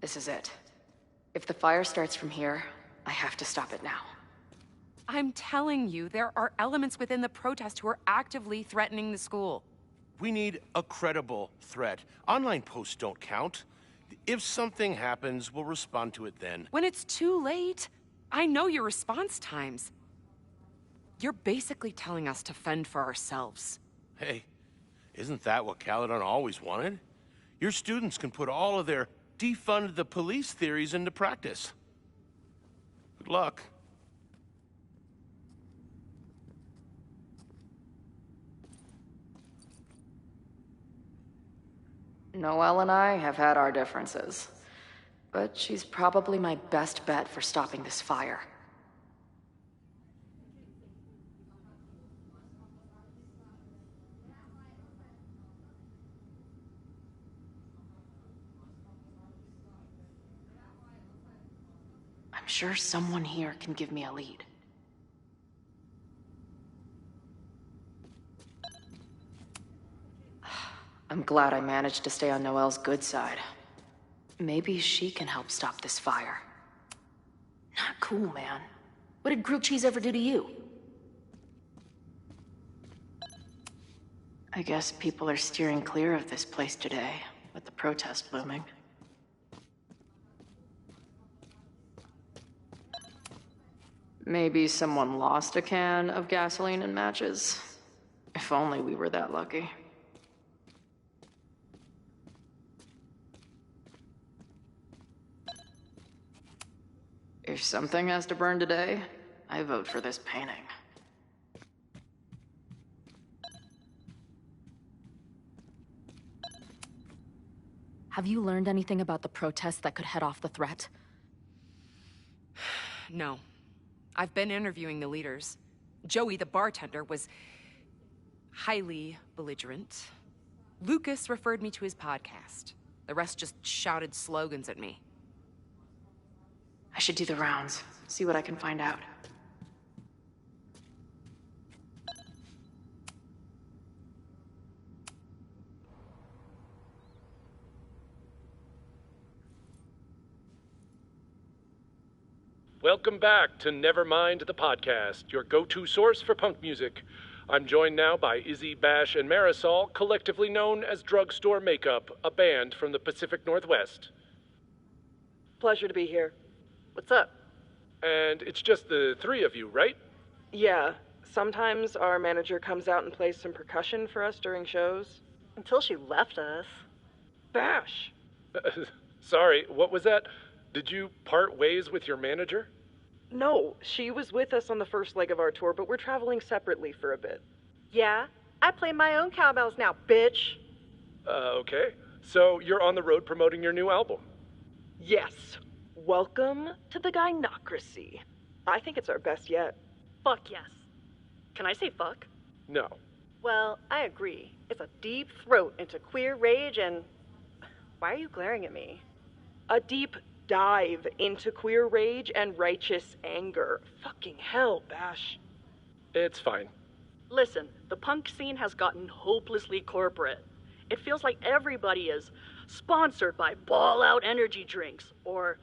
This is it. If the fire starts from here, I have to stop it now. I'm telling you, there are elements within the protest who are actively threatening the school. We need a credible threat. Online posts don't count. If something happens, we'll respond to it then. When it's too late, I know your response times. You're basically telling us to fend for ourselves. Hey, isn't that what Caledon always wanted? Your students can put all of their defund the police theories into practice. Good luck. Noelle and I have had our differences, but she's probably my best bet for stopping this fire. I'm sure someone here can give me a lead. I'm glad I managed to stay on Noelle's good side. Maybe she can help stop this fire. Not cool, man. What did grilled cheese ever do to you? I guess people are steering clear of this place today, with the protest looming. Maybe someone lost a can of gasoline and matches. If only we were that lucky. If something has to burn today, I vote for this painting. Have you learned anything about the protests that could head off the threat? No. I've been interviewing the leaders. Joey, the bartender, was highly belligerent. Lucas referred me to his podcast. The rest just shouted slogans at me. I should do the rounds, see what I can find out. Welcome back to Nevermind the Podcast, your go-to source for punk music. I'm joined now by Izzy, Bash, and Marisol, collectively known as Drugstore Makeup, a band from the Pacific Northwest. Pleasure to be here. What's up? And it's just the three of you, right? Yeah, sometimes our manager comes out and plays some percussion for us during shows. Until she left us. Bash! Sorry, what was that? Did you part ways with your manager? No, she was with us on the first leg of our tour, but we're traveling separately for a bit. Yeah, I play my own cowbells now, bitch. Okay. So you're on the road promoting your new album? Yes. Welcome to the Gynocracy. I think it's our best yet. Fuck yes. Can I say fuck? No. Well, I agree. It's a deep throat into queer rage and... Why are you glaring at me? A deep dive into queer rage and righteous anger. Fucking hell, Bash. It's fine. Listen, the punk scene has gotten hopelessly corporate. It feels like everybody is sponsored by Ball Out energy drinks or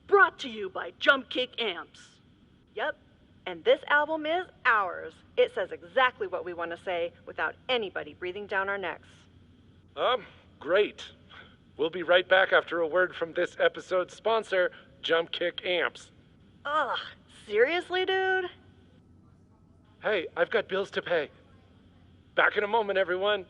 brought to you by Jump Kick amps. Yep, and this album is ours. It says exactly what we want to say without anybody breathing down our necks. Great. We'll be right back after a word from this episode's sponsor, Jump Kick Amps. Ugh, seriously, dude? Hey, I've got bills to pay. Back in a moment, everyone.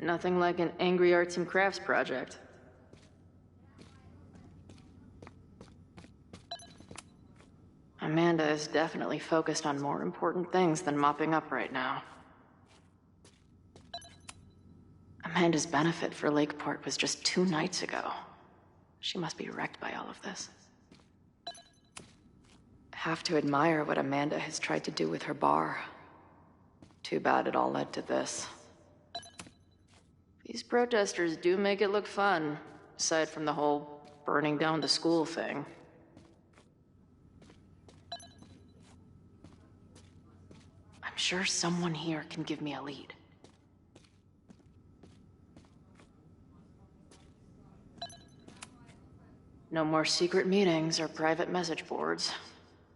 Nothing like an angry arts and crafts project. Amanda is definitely focused on more important things than mopping up right now. Amanda's benefit for Lakeport was just 2 nights ago. She must be wrecked by all of this. Have to admire what Amanda has tried to do with her bar. Too bad it all led to this. These protesters do make it look fun, aside from the whole burning down the school thing. I'm sure someone here can give me a lead. No more secret meetings or private message boards.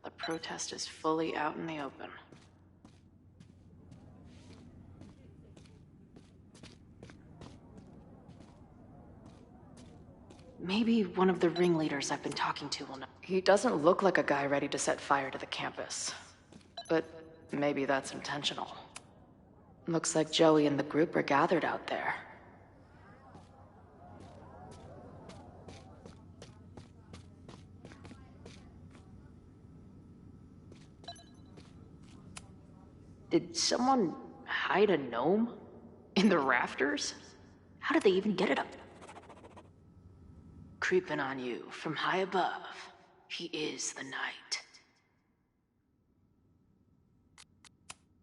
The protest is fully out in the open. Maybe one of the ringleaders I've been talking to will know. He doesn't look like a guy ready to set fire to the campus. But maybe that's intentional. Looks like Joey and the group are gathered out there. Did someone hide a gnome? In the rafters? How did they even get it up? Creeping on you from high above. He is the night.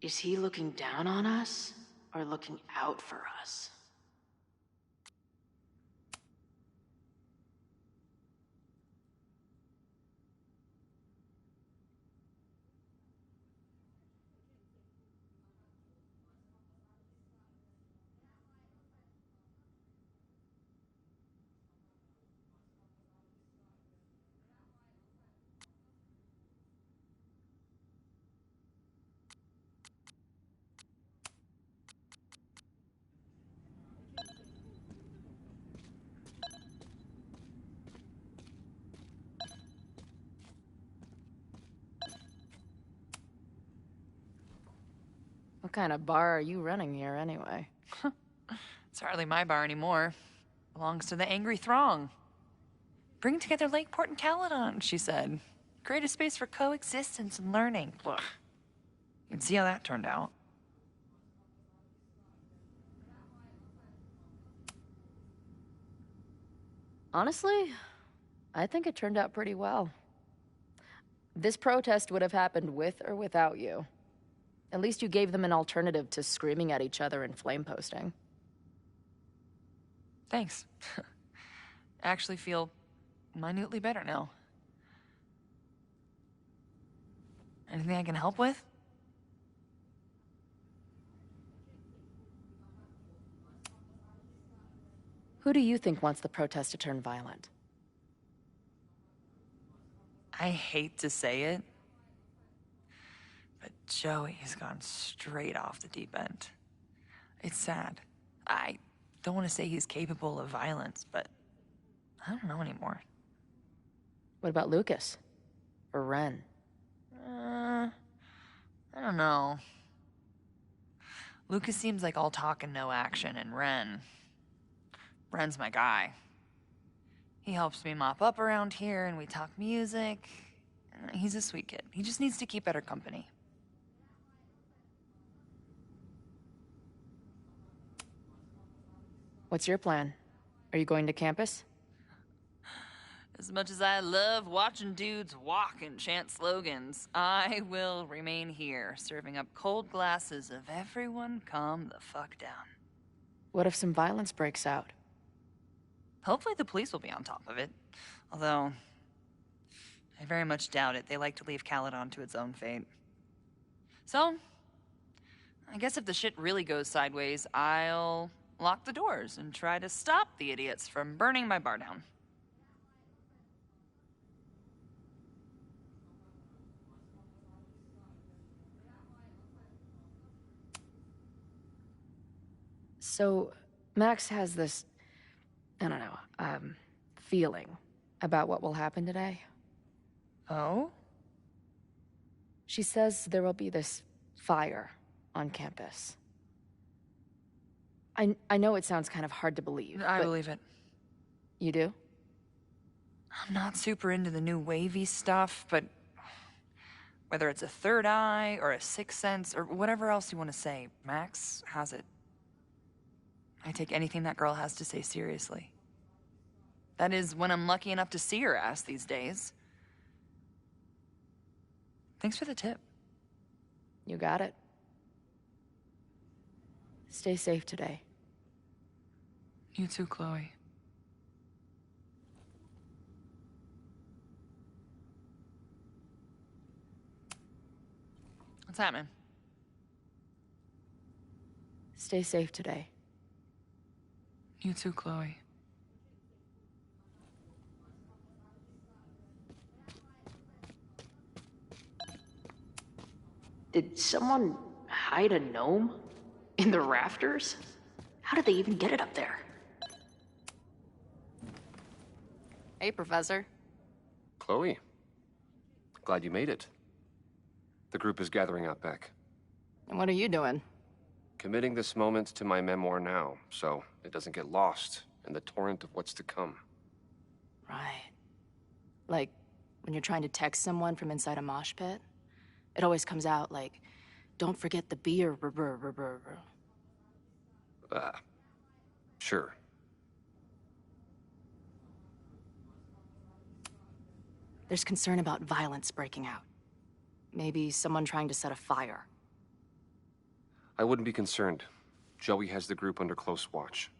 Is he looking down on us, or looking out for us? What kind of bar are you running here, anyway? It's hardly my bar anymore. Belongs to the angry throng. Bring together Lakeport and Caledon, she said. Create a space for coexistence and learning. Ugh. You can see how that turned out. Honestly, I think it turned out pretty well. This protest would have happened with or without you. At least you gave them an alternative to screaming at each other and flame posting. Thanks. I actually feel minutely better now. Anything I can help with? Who do you think wants the protest to turn violent? I hate to say it, but Joey has gone straight off the deep end. It's sad. I don't want to say he's capable of violence, but I don't know anymore. What about Lucas? Or Ren? I don't know. Lucas seems like all talk and no action, and Ren's my guy. He helps me mop up around here, and we talk music. He's a sweet kid. He just needs to keep better company. What's your plan? Are you going to campus? As much as I love watching dudes walk and chant slogans, I will remain here, serving up cold glasses of everyone calm the fuck down. What if some violence breaks out? Hopefully the police will be on top of it. Although, I very much doubt it. They like to leave Caledon to its own fate. So, I guess if the shit really goes sideways, I'll lock the doors and try to stop the idiots from burning my bar down. So, Max has this, I don't know, feeling about what will happen today. Oh? She says there will be this fire on campus. I know it sounds kind of hard to believe. I believe it. You do? I'm not super into the new wavy stuff, but whether it's a third eye or a sixth sense or whatever else you want to say, Max has it. I take anything that girl has to say seriously. That is, when I'm lucky enough to see her ass these days. Thanks for the tip. You got it. Stay safe today. You too, Chloe. What's happening? Stay safe today. You too, Chloe. Did someone hide a gnome? In the rafters? How did they even get it up there? Hey, Professor. Chloe, glad you made it. The group is gathering out back. And what are you doing? Committing this moment to my memoir now, so it doesn't get lost in the torrent of what's to come. Right. Like, when you're trying to text someone from inside a mosh pit, it always comes out like, don't forget the beer. Sure. There's concern about violence breaking out. Maybe someone trying to set a fire. I wouldn't be concerned. Joey has the group under close watch.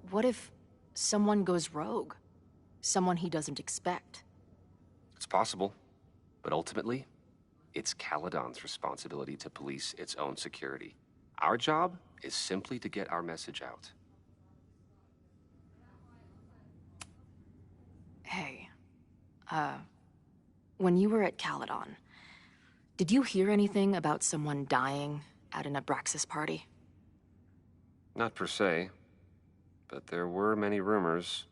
What if someone goes rogue? Someone he doesn't expect? It's possible, but ultimately, it's Caledon's responsibility to police its own security. Our job is simply to get our message out. Hey, when you were at Caledon, did you hear anything about someone dying at an Abraxas party? Not per se, but there were many rumors.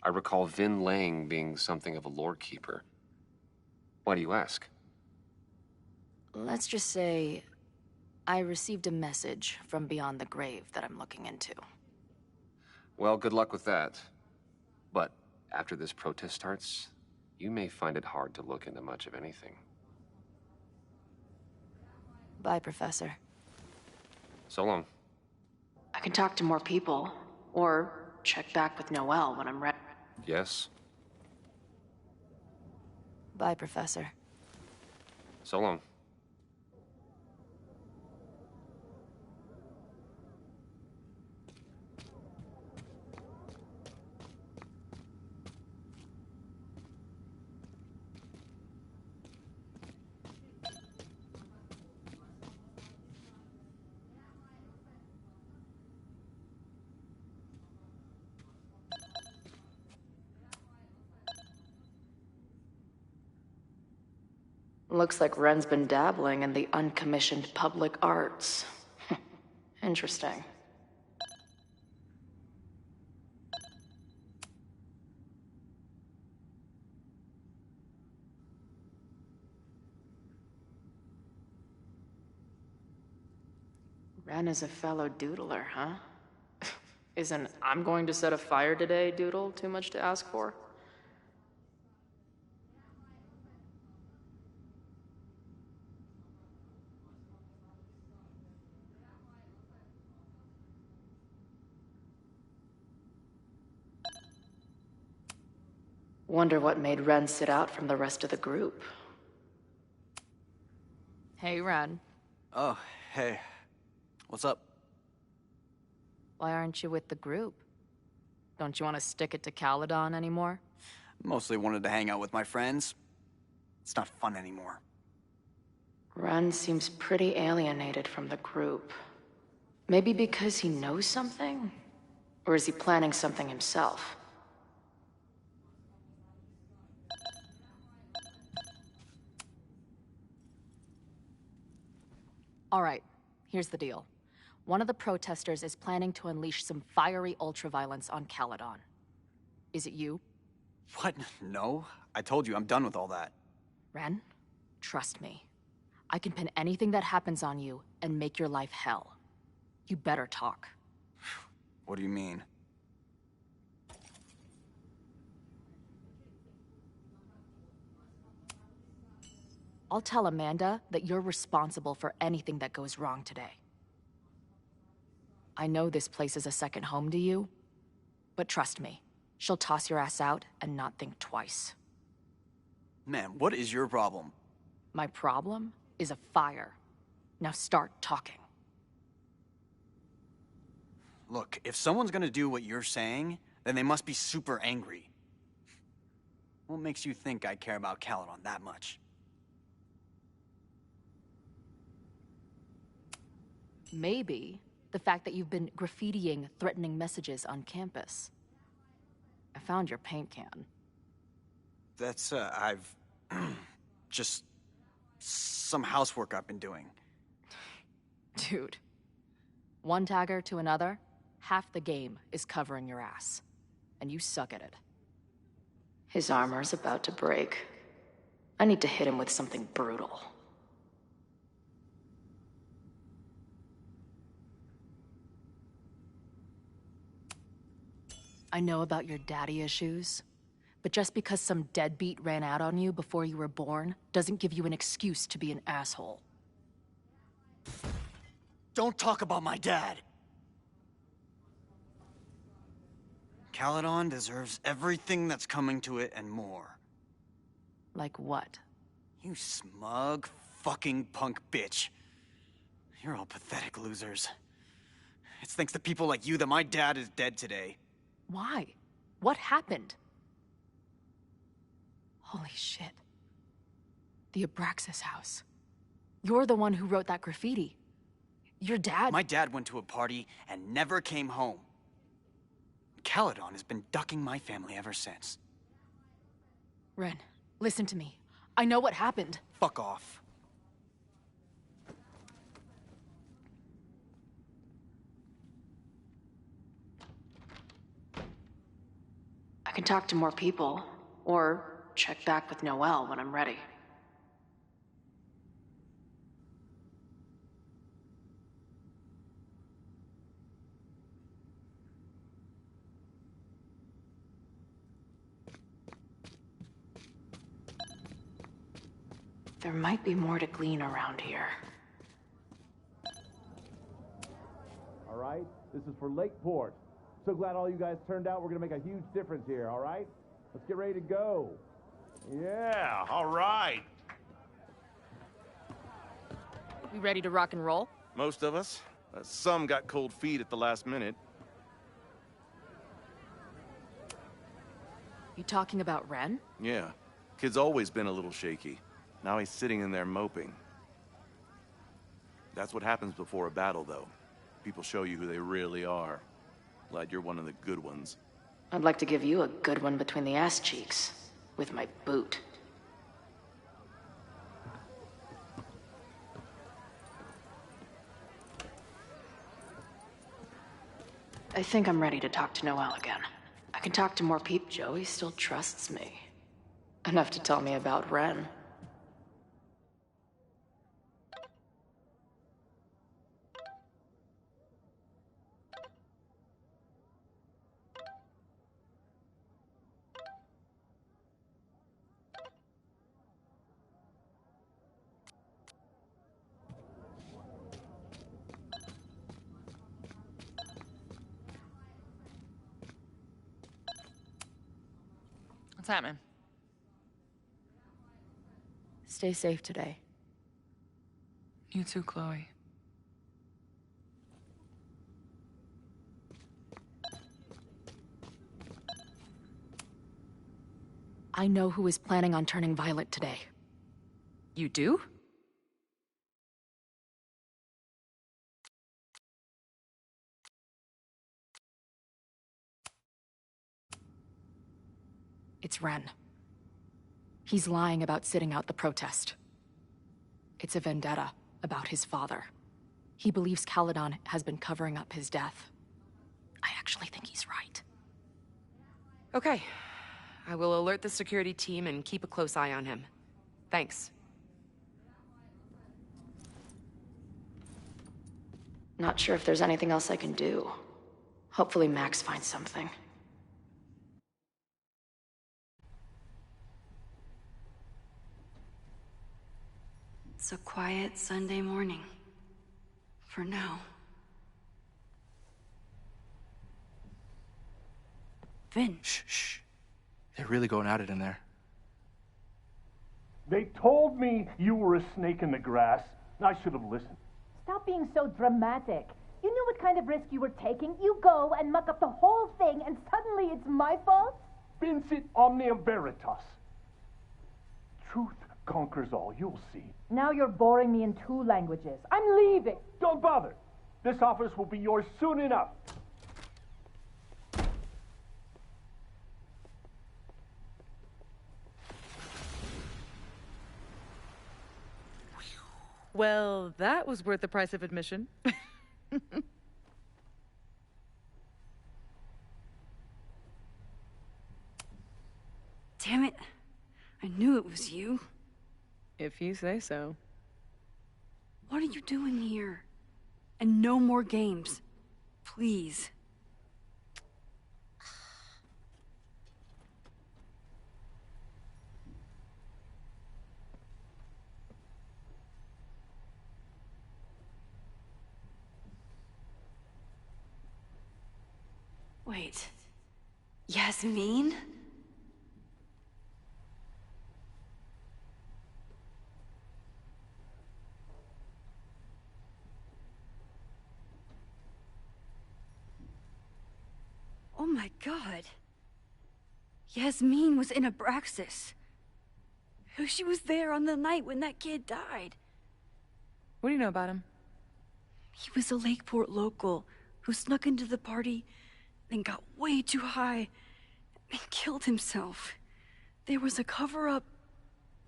I recall Vin Lang being something of a lore keeper. Why do you ask? Let's just say I received a message from beyond the grave that I'm looking into. Well, good luck with that. But after this protest starts, you may find it hard to look into much of anything. Bye, Professor. So long. I can talk to more people, or check back with Noelle when I'm ready. Yes. Bye, Professor. So long. Looks like Ren's been dabbling in the uncommissioned public arts. Interesting. Ren is a fellow doodler, huh? Isn't "I'm going to set a fire today" doodle too much to ask for? Wonder what made Ren sit out from the rest of the group. Hey, Ren. Oh, hey. What's up? Why aren't you with the group? Don't you want to stick it to Caledon anymore? Mostly wanted to hang out with my friends. It's not fun anymore. Ren seems pretty alienated from the group. Maybe because he knows something? Or is he planning something himself? All right, here's the deal. One of the protesters is planning to unleash some fiery ultraviolence on Caledon. Is it you? What? No. I told you, I'm done with all that. Ren, trust me. I can pin anything that happens on you and make your life hell. You better talk. What do you mean? I'll tell Amanda that you're responsible for anything that goes wrong today. I know this place is a second home to you, but trust me, she'll toss your ass out and not think twice. Man, what is your problem? My problem is a fire. Now start talking. Look, if someone's gonna do what you're saying, then they must be super angry. What makes you think I care about Caledon that much? Maybe the fact that you've been graffitiing threatening messages on campus. I found your paint can. That's, I've... just... some housework I've been doing. Dude. One tagger to another, half the game is covering your ass. And you suck at it. His armor's about to break. I need to hit him with something brutal. I know about your daddy issues, but just because some deadbeat ran out on you before you were born doesn't give you an excuse to be an asshole. Don't talk about my dad! Caledon deserves everything that's coming to it and more. Like what? You smug, fucking punk bitch. You're all pathetic losers. It's thanks to people like you that my dad is dead today. Why? What happened? Holy shit. The Abraxas house. You're the one who wrote that graffiti. Your dad— My dad went to a party and never came home. Caledon has been ducking my family ever since. Ren, listen to me. I know what happened. Fuck off. I can talk to more people, or check back with Noelle when I'm ready. There might be more to glean around here. All right, this is for Lakeport. So glad all you guys turned out. We're gonna make a huge difference here, all right? Let's get ready to go. Yeah, all right. We ready to rock and roll? Most of us. Some got cold feet at the last minute. You talking about Ren? Yeah. Kid's always been a little shaky. Now he's sitting in there moping. That's what happens before a battle, though. People show you who they really are. Glad you're one of the good ones. I'd like to give you a good one between the ass cheeks, with my boot. I think I'm ready to talk to Noelle again. I can talk to more people. Joey still trusts me. Enough to tell me about Ren. What's happening? Stay safe today. You too, Chloe. I know who is planning on turning violent today. You do? It's Ren. He's lying about sitting out the protest. It's a vendetta about his father. He believes Caledon has been covering up his death. I actually think he's right. Okay. I will alert the security team and keep a close eye on him. Thanks. Not sure if there's anything else I can do. Hopefully Max finds something. It's a quiet Sunday morning. For now. Vin. Shh. They're really going at it in there. They told me you were a snake in the grass. I should have listened. Stop being so dramatic. You knew what kind of risk you were taking. You go and muck up the whole thing, and suddenly it's my fault? Vincit omnia veritas. Truth conquers all, you'll see. Now you're boring me in 2 languages. I'm leaving. Don't bother. This office will be yours soon enough. Well, that was worth the price of admission. Damn it. I knew it was you. If you say so. What are you doing here? And no more games. Please. Wait. Yasmin? Oh my god. Yasmin was in Abraxas. She was there on the night when that kid died. What do you know about him? He was a Lakeport local who snuck into the party and got way too high and killed himself. There was a cover-up.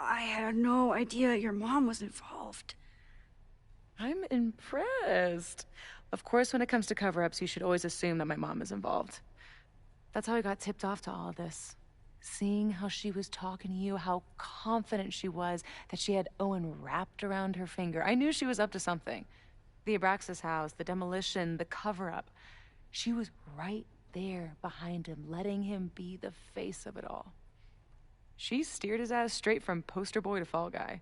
I had no idea your mom was involved. I'm impressed. Of course, when it comes to cover-ups, you should always assume that my mom is involved. That's how I got tipped off to all of this. Seeing how she was talking to you, how confident she was that she had Owen wrapped around her finger. I knew she was up to something. The Abraxas house, the demolition, the cover-up. She was right there behind him, letting him be the face of it all. She steered his ass straight from poster boy to fall guy.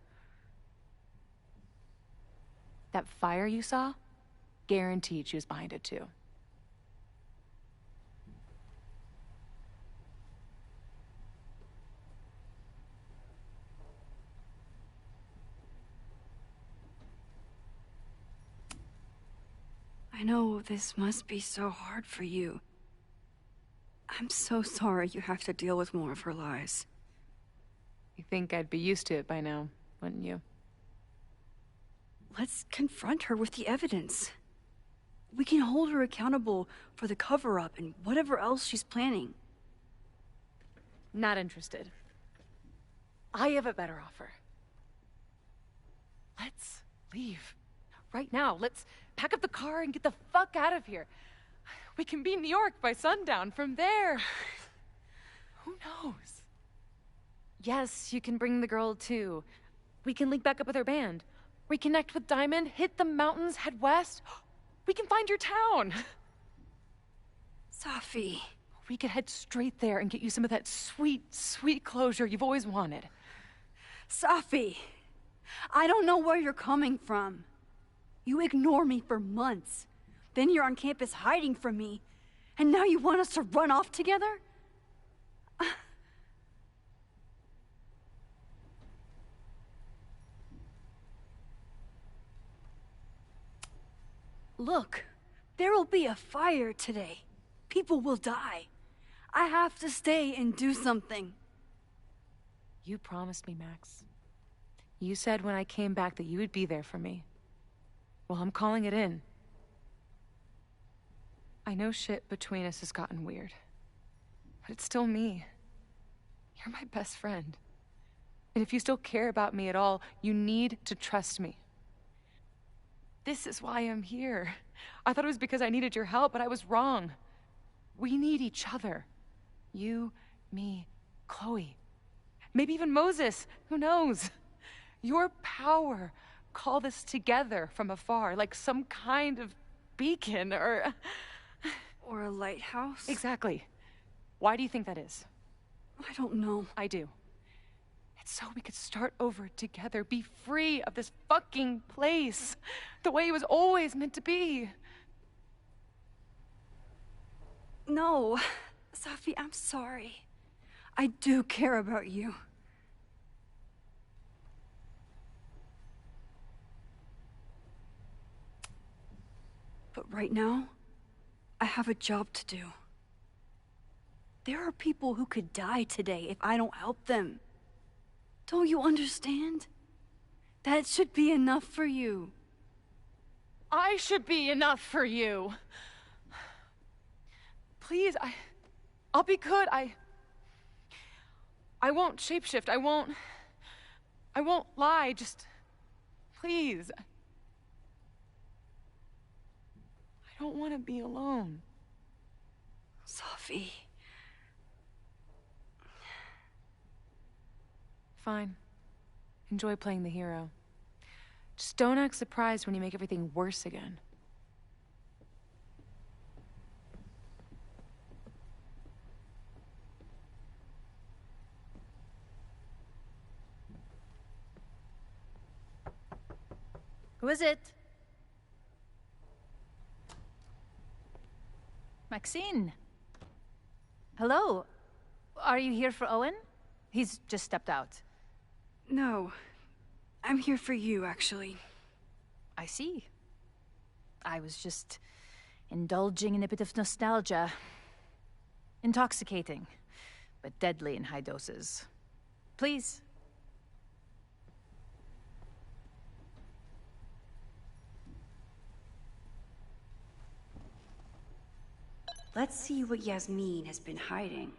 That fire you saw? Guaranteed she was behind it too. I know this must be so hard for you. I'm so sorry you have to deal with more of her lies. You think I'd be used to it by now, wouldn't you? Let's confront her with the evidence. We can hold her accountable for the cover-up and whatever else she's planning. Not interested. I have a better offer. Let's leave. Right now, let's pack up the car and get the fuck out of here. We can be in New York by sundown. From there, who knows? Yes, you can bring the girl too. We can link back up with her band. Reconnect with Diamond, hit the mountains, head west. We can find your town. Safi. We could head straight there and get you some of that sweet, sweet closure you've always wanted. Safi, I don't know where you're coming from. You ignore me for months. Then you're on campus hiding from me. And now you want us to run off together? Look, there will be a fire today. People will die. I have to stay and do something. You promised me, Max. You said when I came back that you would be there for me. Well, I'm calling it in. I know shit between us has gotten weird. But it's still me. You're my best friend. And if you still care about me at all, you need to trust me. This is why I'm here. I thought it was because I needed your help, but I was wrong. We need each other. You, me, Chloe. Maybe even Moses. Who knows? Your power called us together from afar, like some kind of beacon or a lighthouse? Exactly. Why do you think that is? I don't know. I do. It's so we could start over together, be free of this fucking place, the way it was always meant to be. No, Sophie, I'm sorry. I do care about you. But right now, I have a job to do. There are people who could die today if I don't help them. Don't you understand? That should be enough for you. I should be enough for you. Please, I'll be good. I won't shapeshift. I won't lie. Just, please. I don't want to be alone. Sophie. Fine. Enjoy playing the hero. Just don't act surprised when you make everything worse again. Who is it? Maxine. Hello. Are you here for Owen? He's just stepped out. No. I'm here for you, actually. I see. I was just indulging in a bit of nostalgia. Intoxicating, but deadly in high doses. Please. Let's see what Yasmin has been hiding.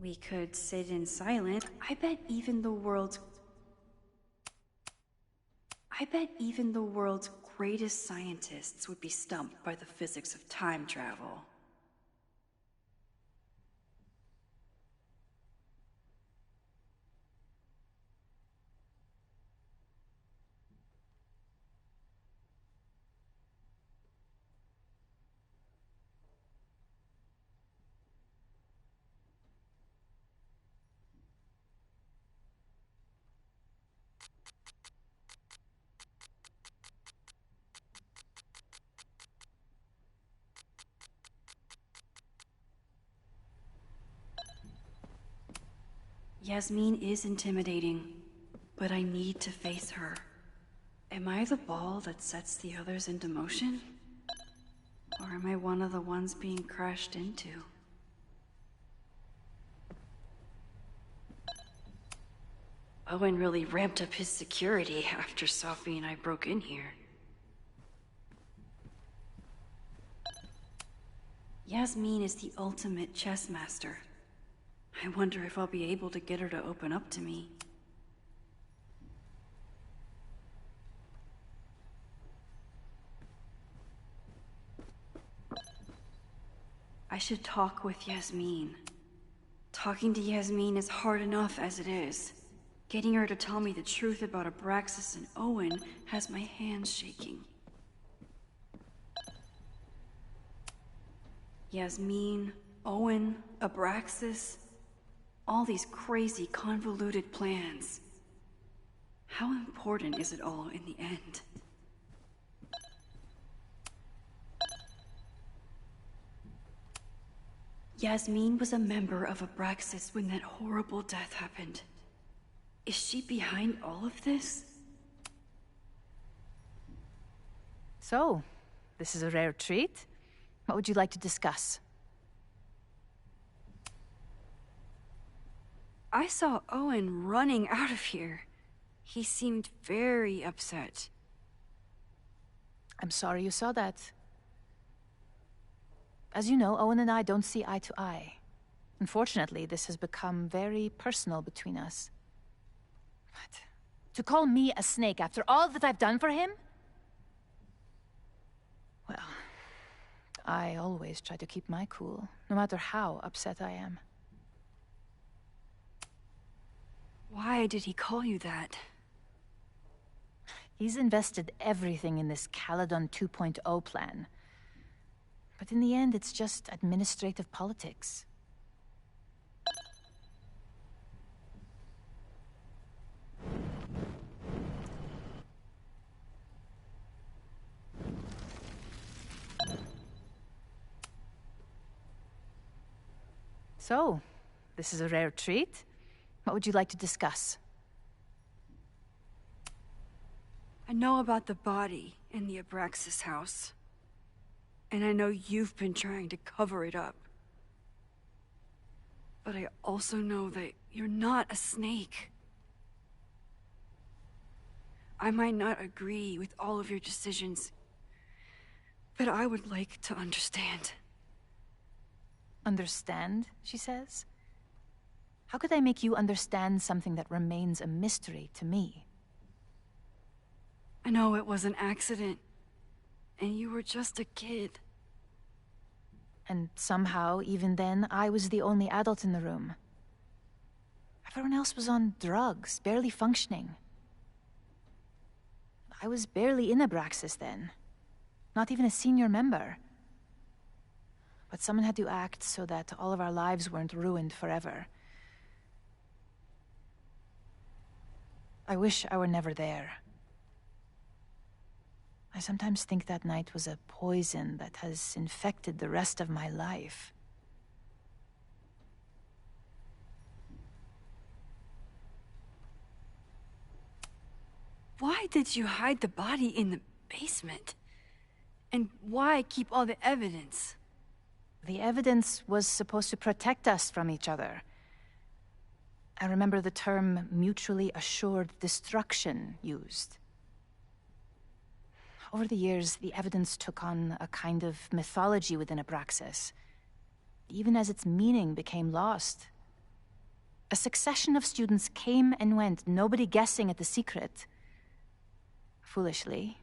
We could sit in silence. I bet even the world's greatest scientists would be stumped by the physics of time travel. Yasmin is intimidating, but I need to face her. Am I the ball that sets the others into motion? Or am I one of the ones being crashed into? Owen really ramped up his security after Sophie and I broke in here. Yasmin is the ultimate chess master. I wonder if I'll be able to get her to open up to me. I should talk with Yasmin. Talking to Yasmin is hard enough as it is. Getting her to tell me the truth about Abraxas and Owen has my hands shaking. Yasmin, Owen, Abraxas, all these crazy, convoluted plans. How important is it all in the end? Yasmin was a member of Abraxas when that horrible death happened. Is she behind all of this? So, this is a rare treat. What would you like to discuss? I saw Owen running out of here. He seemed very upset. I'm sorry you saw that. As you know, Owen and I don't see eye to eye. Unfortunately, this has become very personal between us. But to call me a snake after all that I've done for him? Well, I always try to keep my cool, no matter how upset I am. Why did he call you that? He's invested everything in this Caledon 2.0 plan. But in the end, it's just administrative politics. So, this is a rare treat. What would you like to discuss? I know about the body in the Abraxas house. And I know you've been trying to cover it up. But I also know that you're not a snake. I might not agree with all of your decisions, but I would like to understand. Understand, she says? How could I make you understand something that remains a mystery to me? I know it was an accident, and you were just a kid. And somehow, even then, I was the only adult in the room. Everyone else was on drugs, barely functioning. I was barely in Abraxas then. Not even a senior member. But someone had to act so that all of our lives weren't ruined forever. I wish I were never there. I sometimes think that night was a poison that has infected the rest of my life. Why did you hide the body in the basement? And why keep all the evidence? The evidence was supposed to protect us from each other. I remember the term mutually assured destruction used. Over the years, the evidence took on a kind of mythology within Abraxas, even as its meaning became lost. A succession of students came and went, nobody guessing at the secret. Foolishly,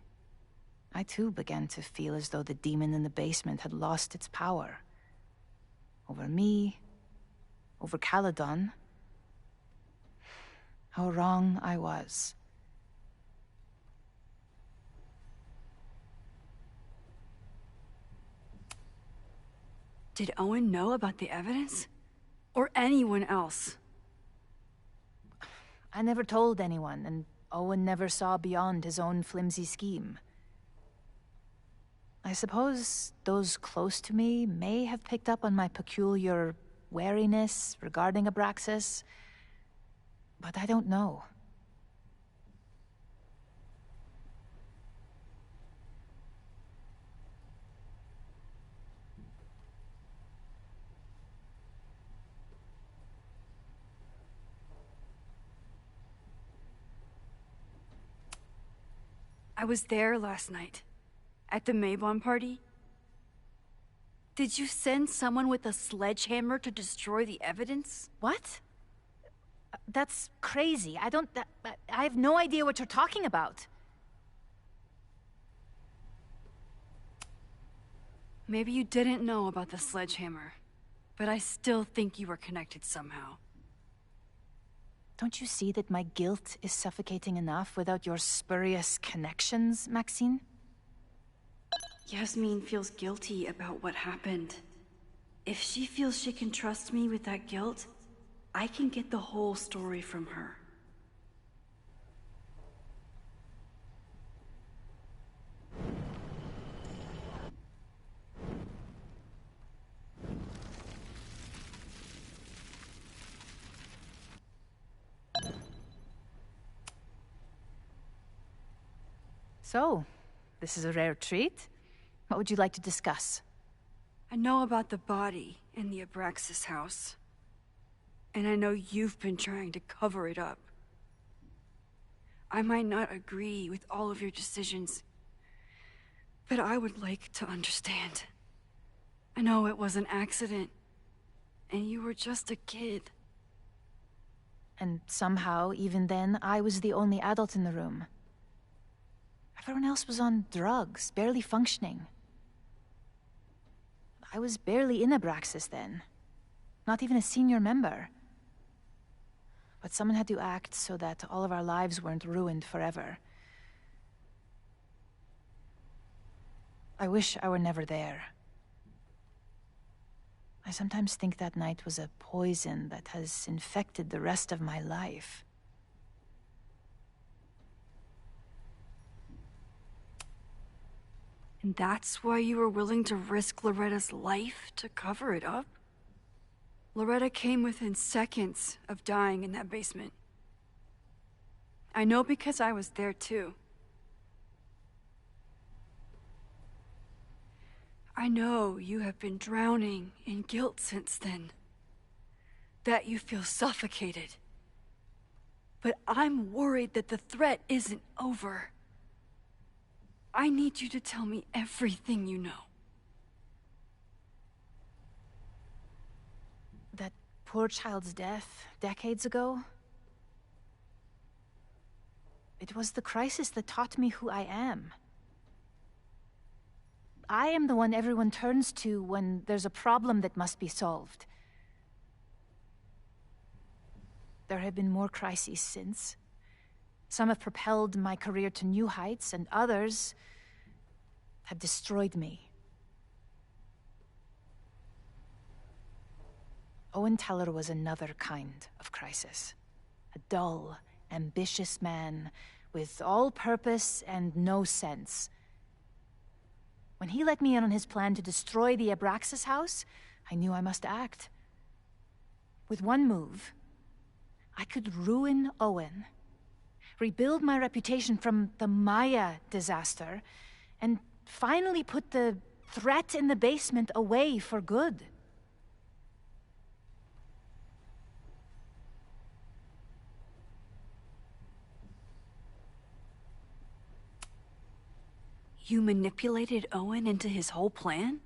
I too began to feel as though the demon in the basement had lost its power. Over me, over Caledon. How wrong I was. Did Owen know about the evidence? Or anyone else? I never told anyone, and Owen never saw beyond his own flimsy scheme. I suppose those close to me may have picked up on my peculiar wariness regarding Abraxas, but I don't know. I was there last night, at the Maybon party. Did you send someone with a sledgehammer to destroy the evidence? What? That's crazy. I have no idea what you're talking about. Maybe you didn't know about the sledgehammer, but I still think you were connected somehow. Don't you see that my guilt is suffocating enough without your spurious connections, Maxine? Yasmin feels guilty about what happened. If she feels she can trust me with that guilt, I can get the whole story from her. So, this is a rare treat. What would you like to discuss? I know about the body in the Abraxas house. And I know you've been trying to cover it up. I might not agree with all of your decisions, but I would like to understand. I know it was an accident, and you were just a kid. And somehow, even then, I was the only adult in the room. Everyone else was on drugs, barely functioning. I was barely in Abraxas then. Not even a senior member. But someone had to act so that all of our lives weren't ruined forever. I wish I were never there. I sometimes think that night was a poison that has infected the rest of my life. And that's why you were willing to risk Loretta's life to cover it up? Loretta came within seconds of dying in that basement. I know because I was there too. I know you have been drowning in guilt since then. That you feel suffocated. But I'm worried that the threat isn't over. I need you to tell me everything you know. That poor child's death, decades ago? It was the crisis that taught me who I am. I am the one everyone turns to when there's a problem that must be solved. There have been more crises since. Some have propelled my career to new heights, and others have destroyed me. Owen Teller was another kind of crisis. A dull, ambitious man with all purpose and no sense. When he let me in on his plan to destroy the Abraxas house, I knew I must act. With one move, I could ruin Owen, rebuild my reputation from the Maya disaster, and finally put the threat in the basement away for good. You manipulated Owen into his whole plan?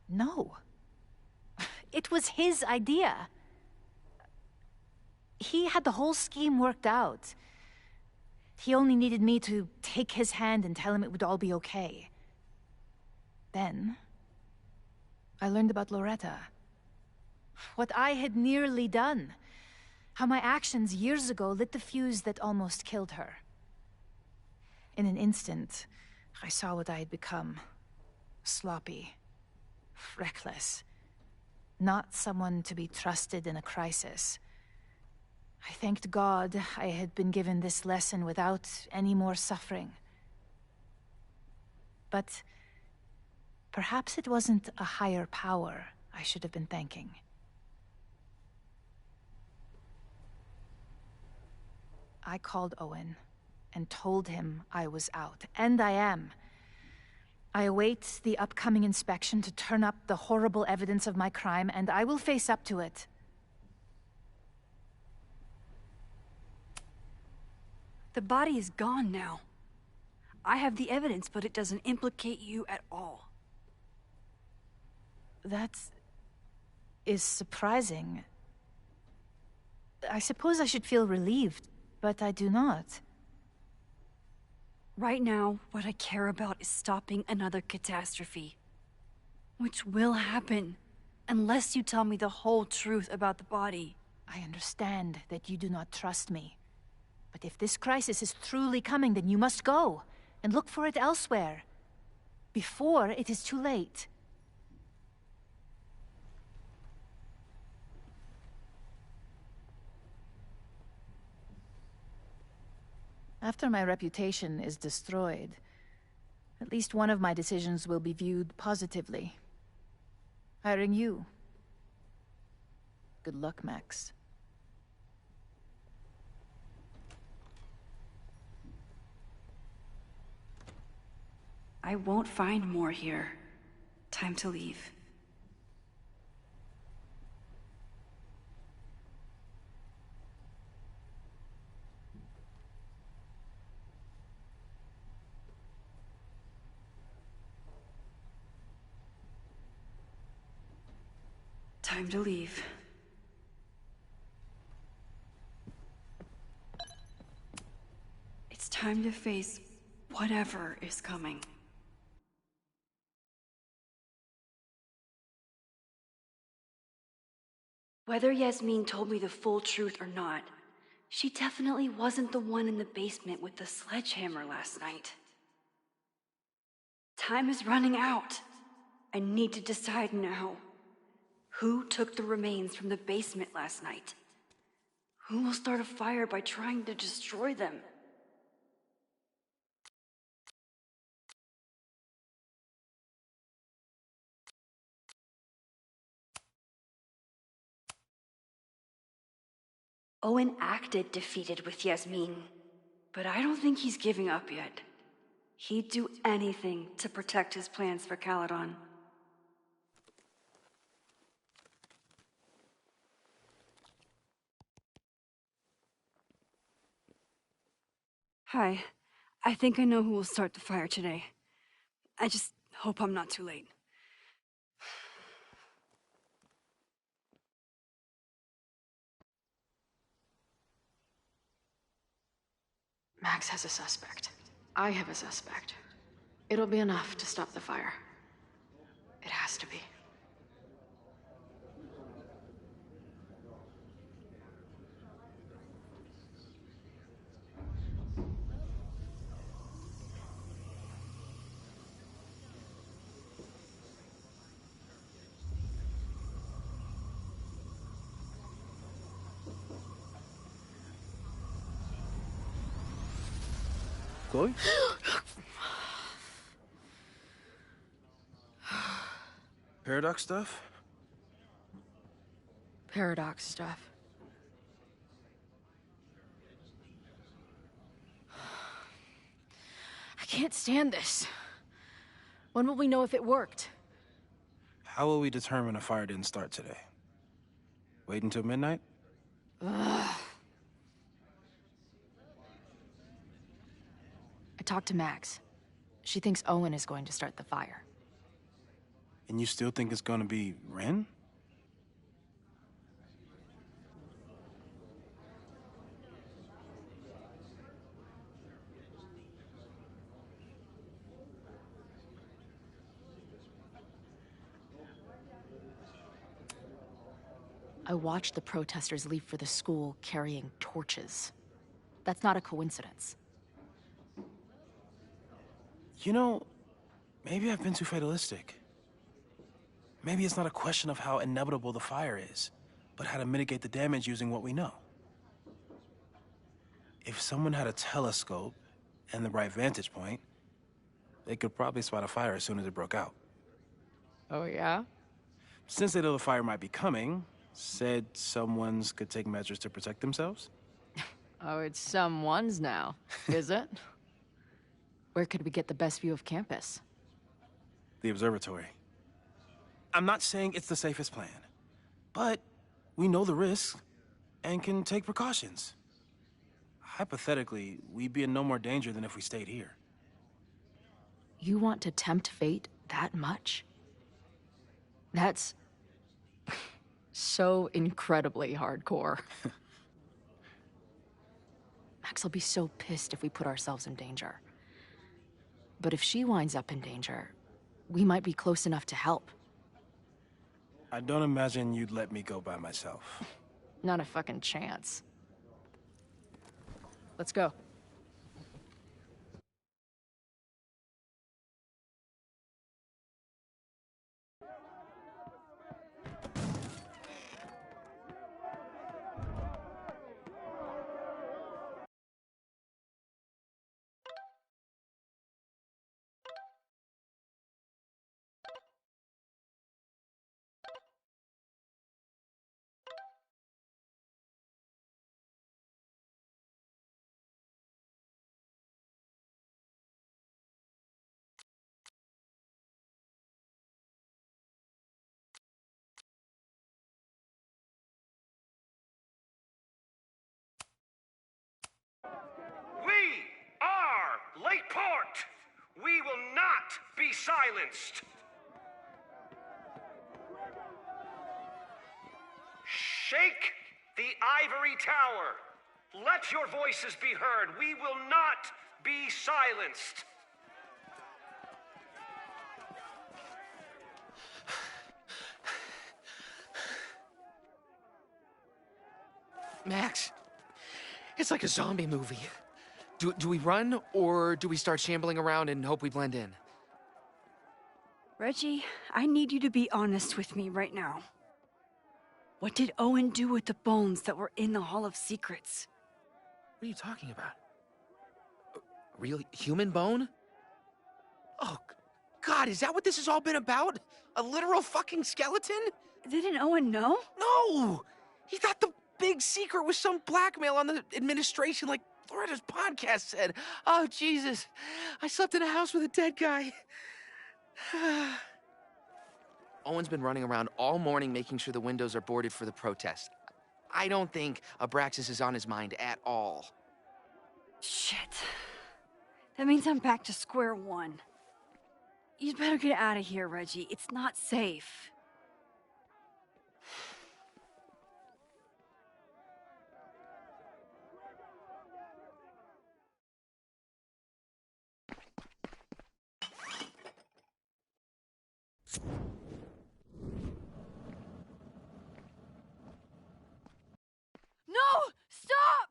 No. It was his idea. He had the whole scheme worked out. He only needed me to take his hand and tell him it would all be okay. Then, I learned about Loretta. What I had nearly done. How my actions years ago lit the fuse that almost killed her. In an instant, I saw what I had become. Sloppy. Reckless. Not someone to be trusted in a crisis. I thanked God I had been given this lesson without any more suffering. But perhaps it wasn't a higher power I should have been thanking. I called Owen and told him I was out, and I am. I await the upcoming inspection to turn up the horrible evidence of my crime, and I will face up to it. The body is gone now. I have the evidence, but it doesn't implicate you at all. That is surprising. I suppose I should feel relieved, but I do not. Right now, what I care about is stopping another catastrophe. Which will happen, unless you tell me the whole truth about the body. I understand that you do not trust me. But if this crisis is truly coming, then you must go, and look for it elsewhere. Before it is too late. After my reputation is destroyed, at least one of my decisions will be viewed positively. Hiring you. Good luck, Max. I won't find more here. Time to leave. Time to leave. It's time to face whatever is coming. Whether Yasmin told me the full truth or not, she definitely wasn't the one in the basement with the sledgehammer last night. Time is running out. I need to decide now. Who took the remains from the basement last night? Who will start a fire by trying to destroy them? Owen acted defeated with Yasmin, but I don't think he's giving up yet. He'd do anything to protect his plans for Caledon. Hi. I think I know who will start the fire today. I just hope I'm not too late. Max has a suspect. I have a suspect. It'll be enough to stop the fire. It has to be. Chloe? Paradox stuff? Paradox stuff. I can't stand this. When will we know if it worked? How will we determine a fire didn't start today? Wait until midnight? Ugh. I talked to Max. She thinks Owen is going to start the fire. And you still think it's gonna be Ren? I watched the protesters leave for the school carrying torches. That's not a coincidence. You know, maybe I've been too fatalistic. Maybe it's not a question of how inevitable the fire is, but how to mitigate the damage using what we know. If someone had a telescope and the right vantage point, they could probably spot a fire as soon as it broke out. Oh, yeah? Since they know the fire might be coming, said someone's could take measures to protect themselves? Oh, it's someone's now, is it? Where could we get the best view of campus? The observatory. I'm not saying it's the safest plan, but we know the risks and can take precautions. Hypothetically, we'd be in no more danger than if we stayed here. You want to tempt fate that much? That's so incredibly hardcore. Max will be so pissed if we put ourselves in danger. But if she winds up in danger, we might be close enough to help. I don't imagine you'd let me go by myself. Not a fucking chance. Let's go. will not be silenced! Shake the ivory tower. Let your voices be heard. We will not be silenced. Max, it's like a zombie movie. Do we run, or do we start shambling around and hope we blend in? Reggie, I need you to be honest with me right now. What did Owen do with the bones that were in the Hall of Secrets? What are you talking about? A real human bone? Oh, God, is that what this has all been about? A literal fucking skeleton? Didn't Owen know? No! He thought the big secret was some blackmail on the administration, like Loretta's podcast said. Oh, Jesus. I slept in a house with a dead guy. Owen's been running around all morning making sure the windows are boarded for the protest. I don't think Abraxas is on his mind at all. Shit. That means I'm back to square one. You'd better get out of here, Reggie. It's not safe. No! Stop!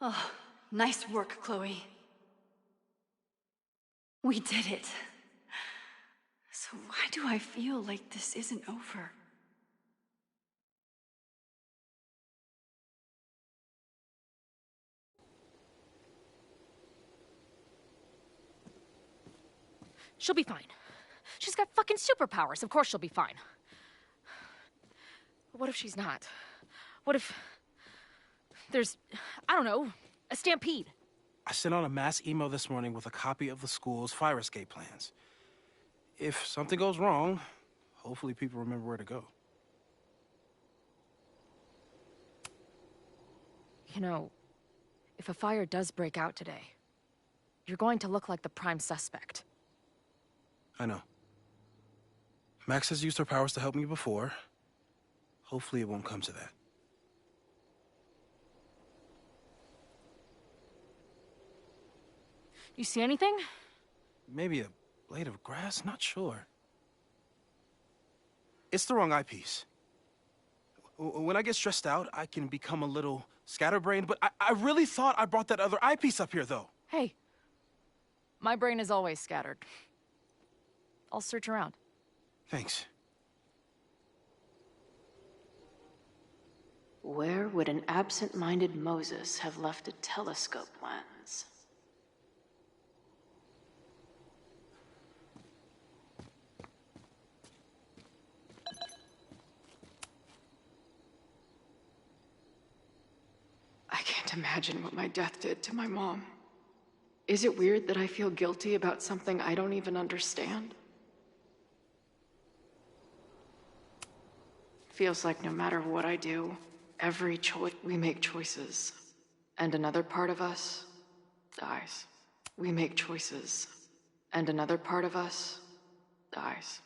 Oh, nice work, Chloe. We did it. So why do I feel like this isn't over? She'll be fine. She's got fucking superpowers. Of course she'll be fine. What if she's not? What if there's, I don't know, a stampede? I sent out a mass email this morning with a copy of the school's fire escape plans. If something goes wrong, hopefully people remember where to go. You know, if a fire does break out today, you're going to look like the prime suspect. I know. Max has used her powers to help me before. Hopefully it won't come to that. You see anything? Maybe a blade of grass? Not sure. It's the wrong eyepiece. When I get stressed out, I can become a little scatterbrained, but I really thought I brought that other eyepiece up here, though. Hey, my brain is always scattered. I'll search around. Thanks. Where would an absent-minded Moses have left a telescope lens? I can't imagine what my death did to my mom. Is it weird that I feel guilty about something I don't even understand? Feels like no matter what I do, every choice, we make choices. And another part of us dies. We make choices. And another part of us dies.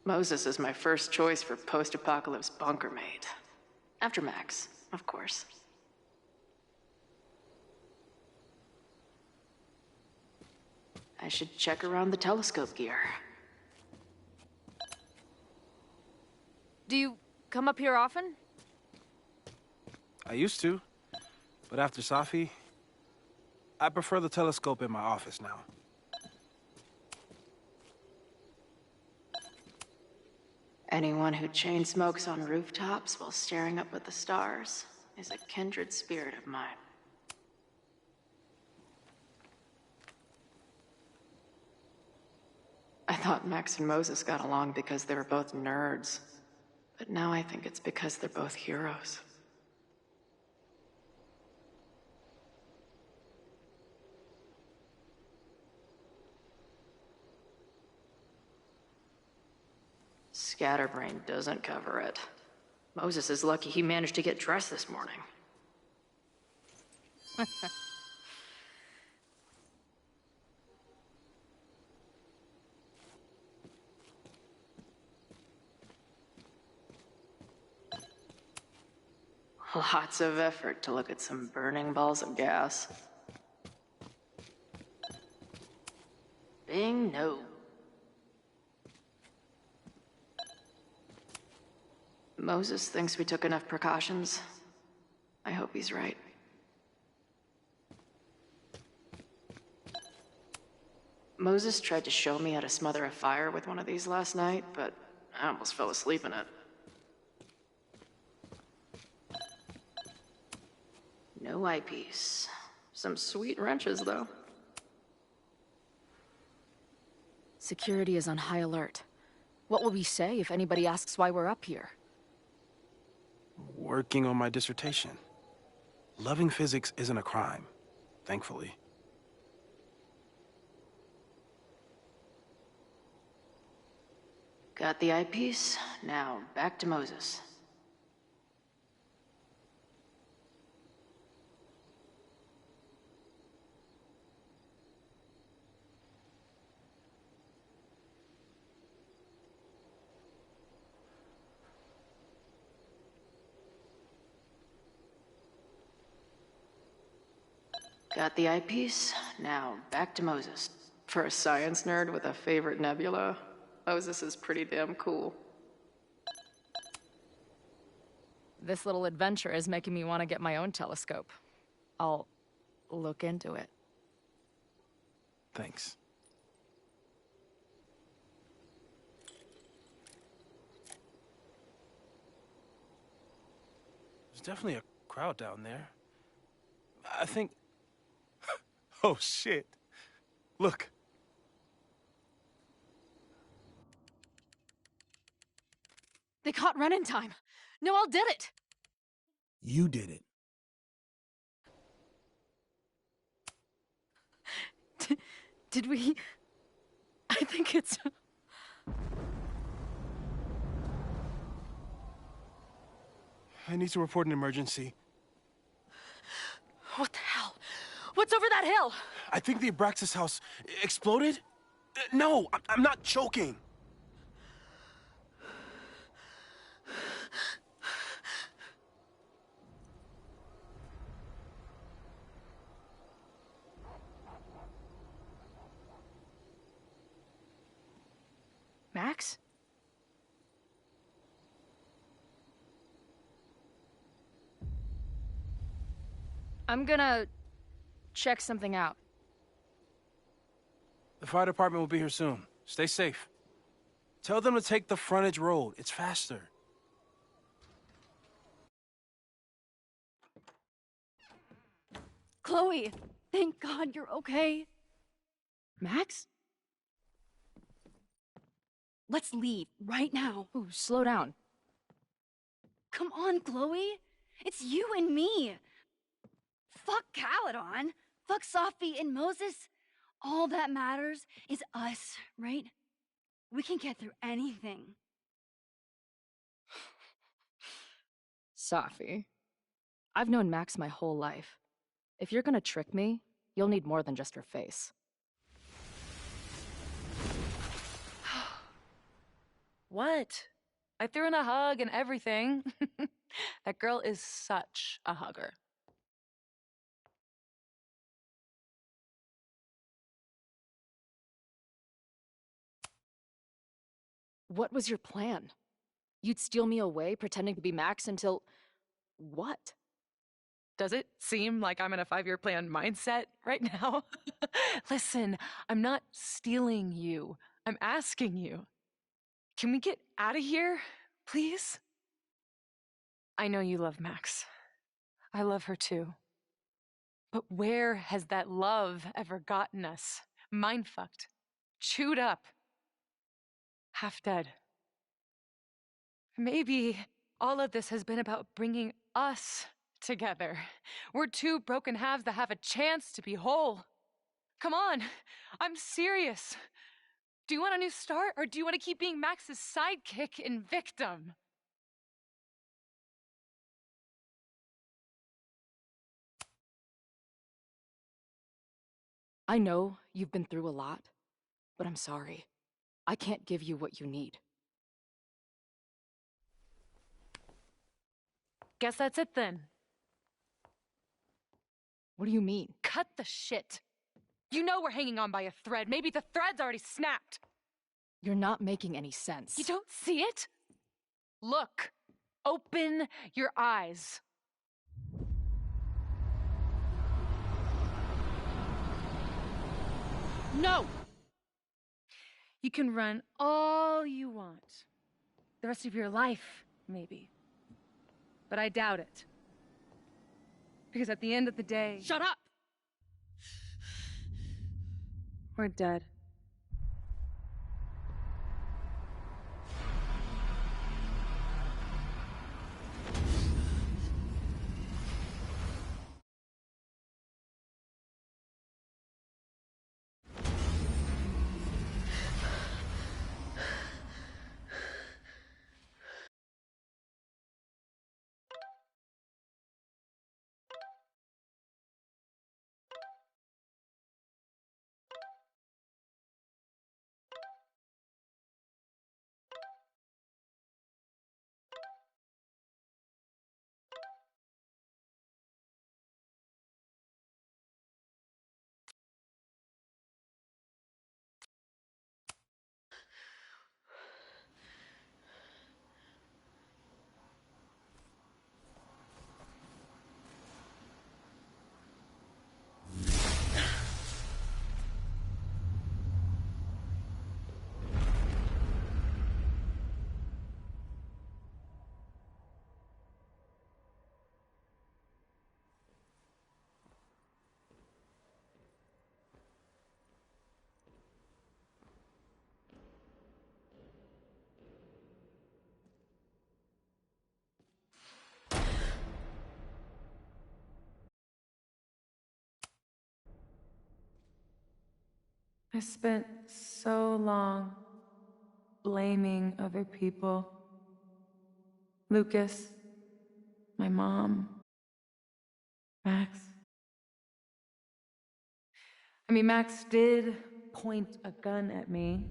Moses is my first choice for post-apocalypse bunker mate. After Max, of course. I should check around the telescope gear. Do you come up here often? I used to, but after Safi, I prefer the telescope in my office now. Anyone who chain smokes on rooftops while staring up at the stars is a kindred spirit of mine. I thought Max and Moses got along because they were both nerds, but now I think it's because they're both heroes. Scatterbrain doesn't cover it. Moses is lucky he managed to get dressed this morning. Lots of effort to look at some burning balls of gas. Bing, no. Moses thinks we took enough precautions. I hope he's right. Moses tried to show me how to smother a fire with one of these last night, but I almost fell asleep in it. No eyepiece. Some sweet wrenches, though. Security is on high alert. What will we say if anybody asks why we're up here? Working on my dissertation. Loving physics isn't a crime, thankfully. Got the eyepiece? Now, back to Moses. Got the eyepiece? Now, back to Moses. For a science nerd with a favorite nebula, Moses is pretty damn cool. This little adventure is making me want to get my own telescope. I'll look into it. Thanks. There's definitely a crowd down there. I think... Oh, shit. Look. They caught Ren in time. Noel did it! You did it. Did we... I think it's... I need to report an emergency. What the hell? What's over that hill? I think the Abraxas house exploded? No, I'm not joking. Max? I'm gonna check something out. The fire department will be here soon. Stay safe. Tell them to take the frontage road. It's faster. Chloe, thank God you're okay. Max? Let's leave right now. Ooh, slow down. Come on, Chloe. It's you and me. Fuck Caledon. Fuck Sophie and Moses. All that matters is us, right? We can get through anything. Sophie. I've known Max my whole life. If you're gonna trick me, you'll need more than just her face. What? I threw in a hug and everything. That girl is such a hugger. What was your plan? You'd steal me away, pretending to be Max until... what? Does it seem like I'm in a 5-year plan mindset right now? Listen, I'm not stealing you. I'm asking you. Can we get out of here, please? I know you love Max. I love her too. But where has that love ever gotten us? Mind-fucked, chewed up, half dead. Maybe all of this has been about bringing us together. We're two broken halves that have a chance to be whole. Come on, I'm serious. Do you want a new start, or do you want to keep being Max's sidekick and victim? I know you've been through a lot, but I'm sorry. I can't give you what you need. Guess that's it then. What do you mean? Cut the shit. You know we're hanging on by a thread. Maybe the thread's already snapped. You're not making any sense. You don't see it? Look. Open your eyes. No! You can run all you want. The rest of your life, maybe. But I doubt it. Because at the end of the day... Shut up! We're dead. I spent so long blaming other people. Lucas, my mom, Max. I mean, Max did point a gun at me.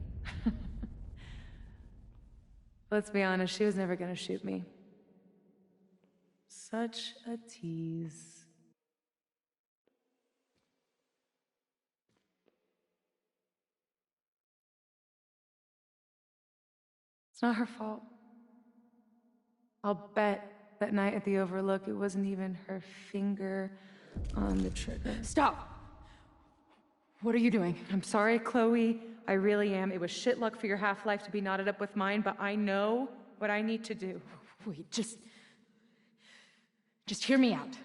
Let's be honest, she was never gonna shoot me. Such a tease. It's not her fault. I'll bet that night at the Overlook, it wasn't even her finger on the trigger. Stop! What are you doing? I'm sorry, Chloe. I really am. It was shit luck for your half-life to be knotted up with mine, but I know what I need to do. Wait, just hear me out.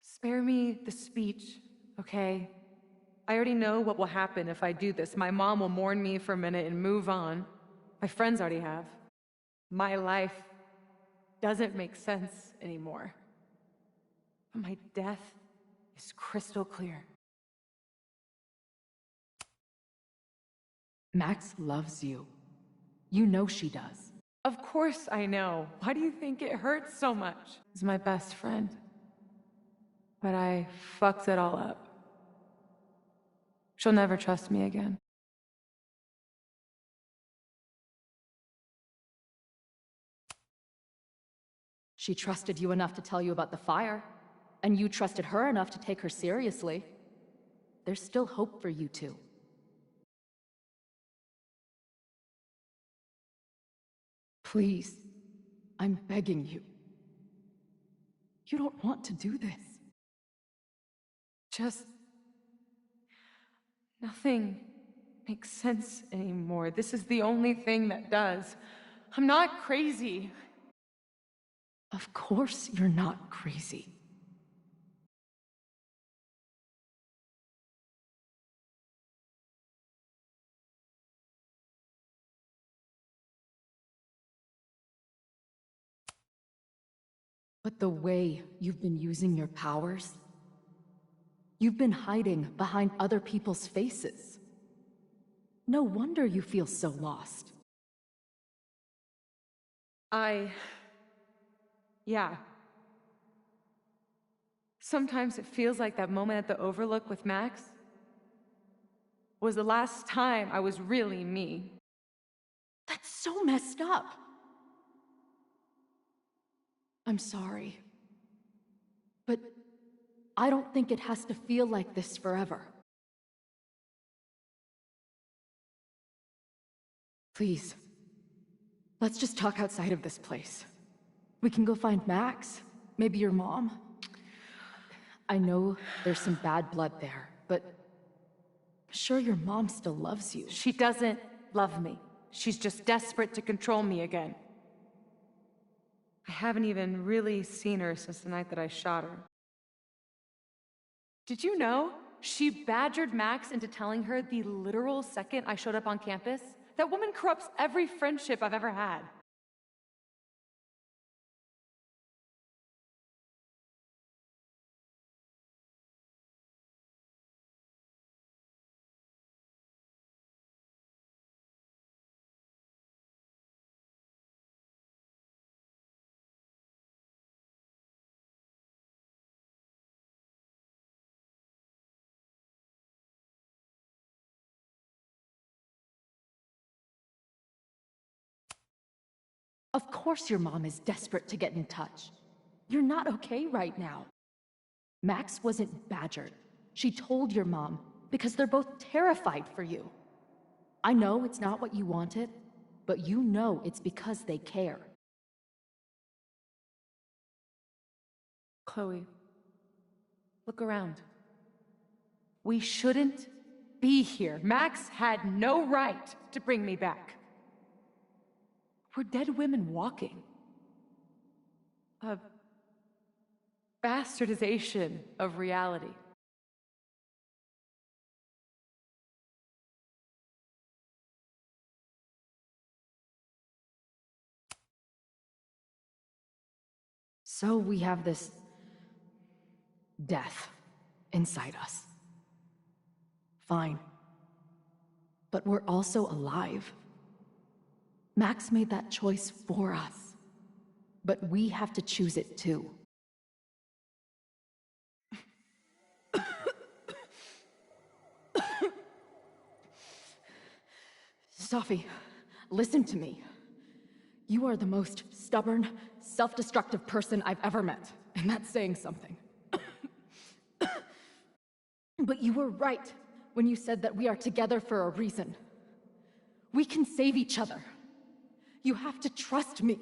Spare me the speech, okay? I already know what will happen if I do this. My mom will mourn me for a minute and move on. My friends already have. My life doesn't make sense anymore. But my death is crystal clear. Max loves you. You know she does. Of course I know. Why do you think it hurts so much? He's my best friend. But I fucked it all up. She'll never trust me again. She trusted you enough to tell you about the fire, and you trusted her enough to take her seriously. There's still hope for you two. Please, I'm begging you. You don't want to do this. Just... nothing makes sense anymore. This is the only thing that does. I'm not crazy. Of course you're not crazy. But the way you've been using your powers, you've been hiding behind other people's faces. No wonder you feel so lost. Yeah. Sometimes it feels like that moment at the Overlook with Max was the last time I was really me. That's so messed up. I'm sorry. But I don't think it has to feel like this forever. Please, let's just talk outside of this place. We can go find Max, maybe your mom. I know there's some bad blood there, but I'm sure your mom still loves you. She doesn't love me. She's just desperate to control me again. I haven't even really seen her since the night that I shot her. Did you know? She badgered Max into telling her the literal second I showed up on campus. That woman corrupts every friendship I've ever had. Of course your mom is desperate to get in touch. You're not okay right now. Max wasn't badgered. She told your mom because they're both terrified for you. I know it's not what you wanted, but you know it's because they care. Chloe, look around. We shouldn't be here. Max had no right to bring me back. We're dead women walking. A bastardization of reality. So we have this death inside us. Fine. But we're also alive. Max made that choice for us. But we have to choose it too. Safi, listen to me. You are the most stubborn, self-destructive person I've ever met, and that's saying something. But you were right when you said that we are together for a reason. We can save each other. You have to trust me.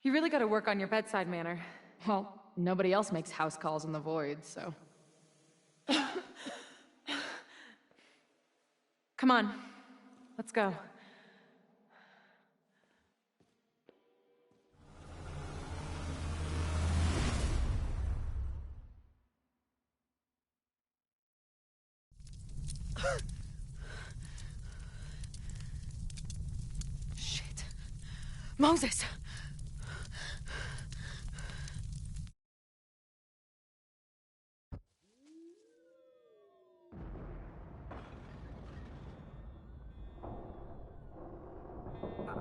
You really gotta work on your bedside manner. Well, nobody else makes house calls in the void, so... Come on, let's go. Shit. Moses!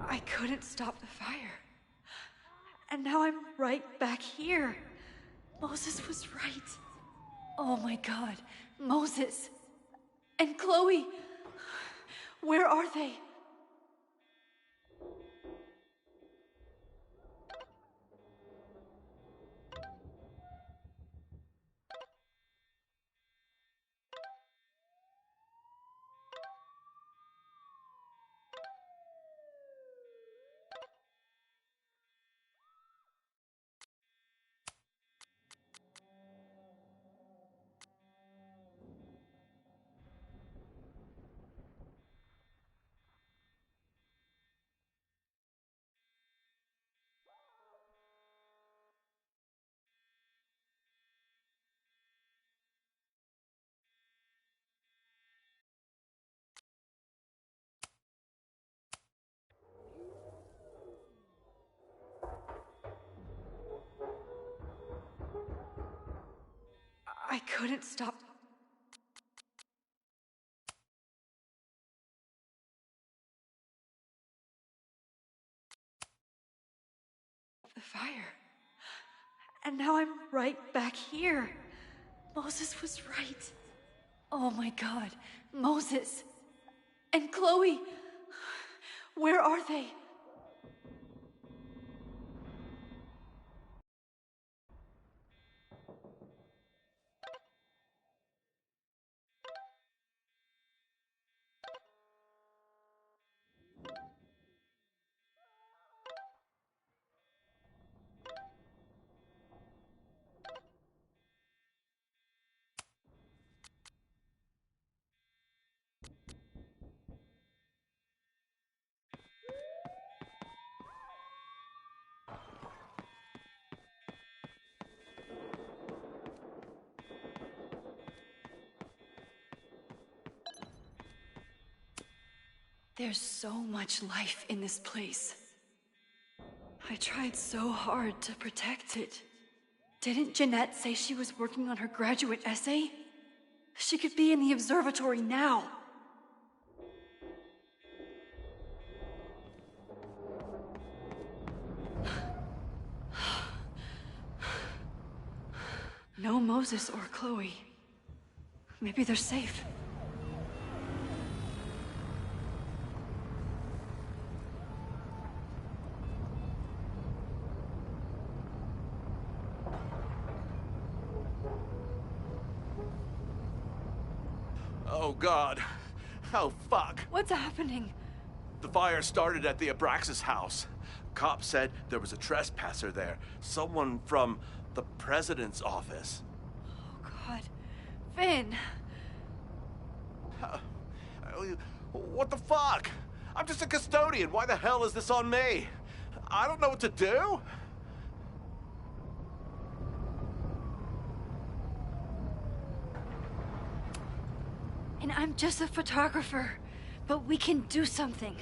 I couldn't stop the fire. And now I'm right back here. Moses was right. Oh my god. Moses. And Chloe. Where are they? I couldn't stop. The fire. And now I'm right back here. Moses was right. Oh my God, Moses and Chloe. Where are they? There's so much life in this place. I tried so hard to protect it. Didn't Jeanette say she was working on her graduate essay? She could be in the observatory now. No Moses or Chloe. Maybe they're safe. Oh, God. Oh, fuck. What's happening? The fire started at the Abraxas house. Cops said there was a trespasser there. Someone from the president's office. Oh, God. Finn! What the fuck? I'm just a custodian. Why the hell is this on me? I don't know what to do. And I'm just a photographer, but we can do something.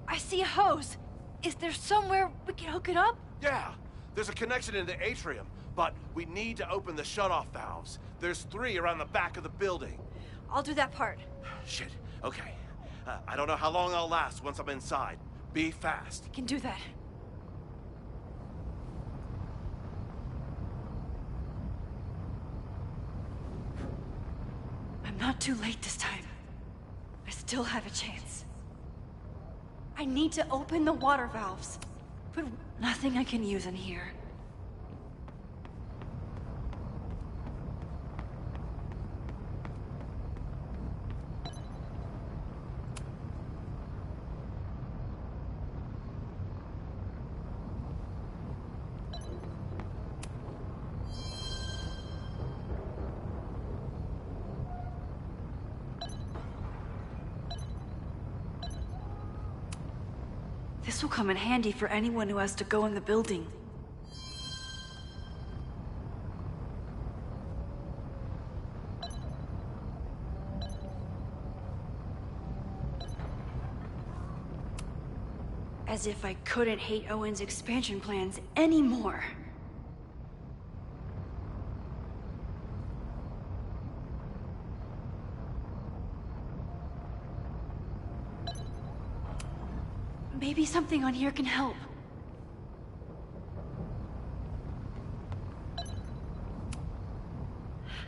I see a hose. Is there somewhere we can hook it up? Yeah, there's a connection in the atrium, but we need to open the shutoff valves. There's 3 around the back of the building. I'll do that part. Shit, okay. I don't know how long I'll last once I'm inside. Be fast. I can do that. I'm not too late this time. I still have a chance. I need to open the water valves, but nothing I can use in here. This will come in handy for anyone who has to go in the building. As if I couldn't hate Owen's expansion plans anymore. Maybe something on here can help.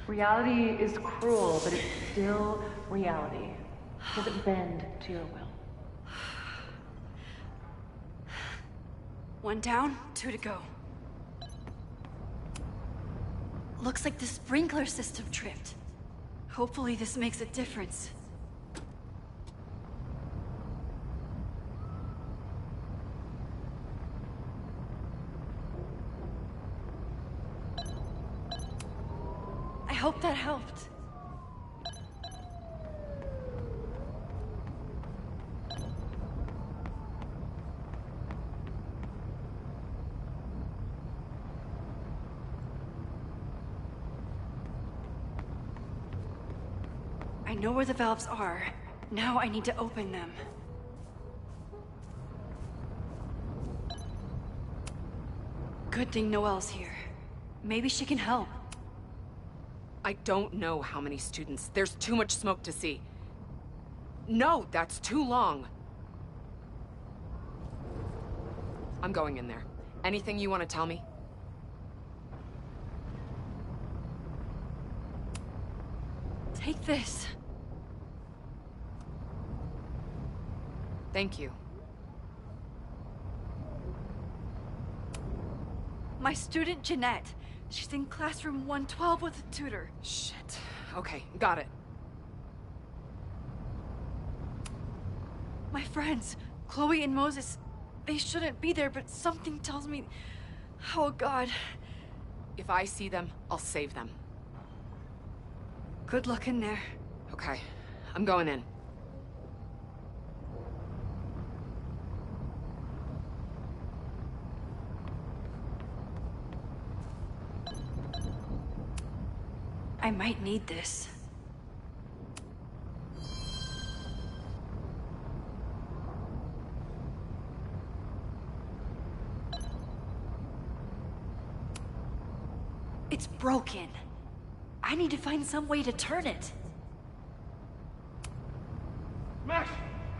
Reality is cruel, but it's still reality. It doesn't bend to your will. 1 down, 2 to go. Looks like the sprinkler system tripped. Hopefully this makes a difference. I hope that helped. I know where the valves are. Now I need to open them. Good thing Noelle's here. Maybe she can help. I don't know how many students. There's too much smoke to see. No, that's too long. I'm going in there. Anything you want to tell me? Take this. Thank you. My student, Jeanette. She's in classroom 112 with a tutor. Shit. Okay, got it. My friends, Chloe and Moses, they shouldn't be there, but something tells me... Oh, God. If I see them, I'll save them. Good luck in there. Okay, I'm going in. I might need this. It's broken. I need to find some way to turn it. Max,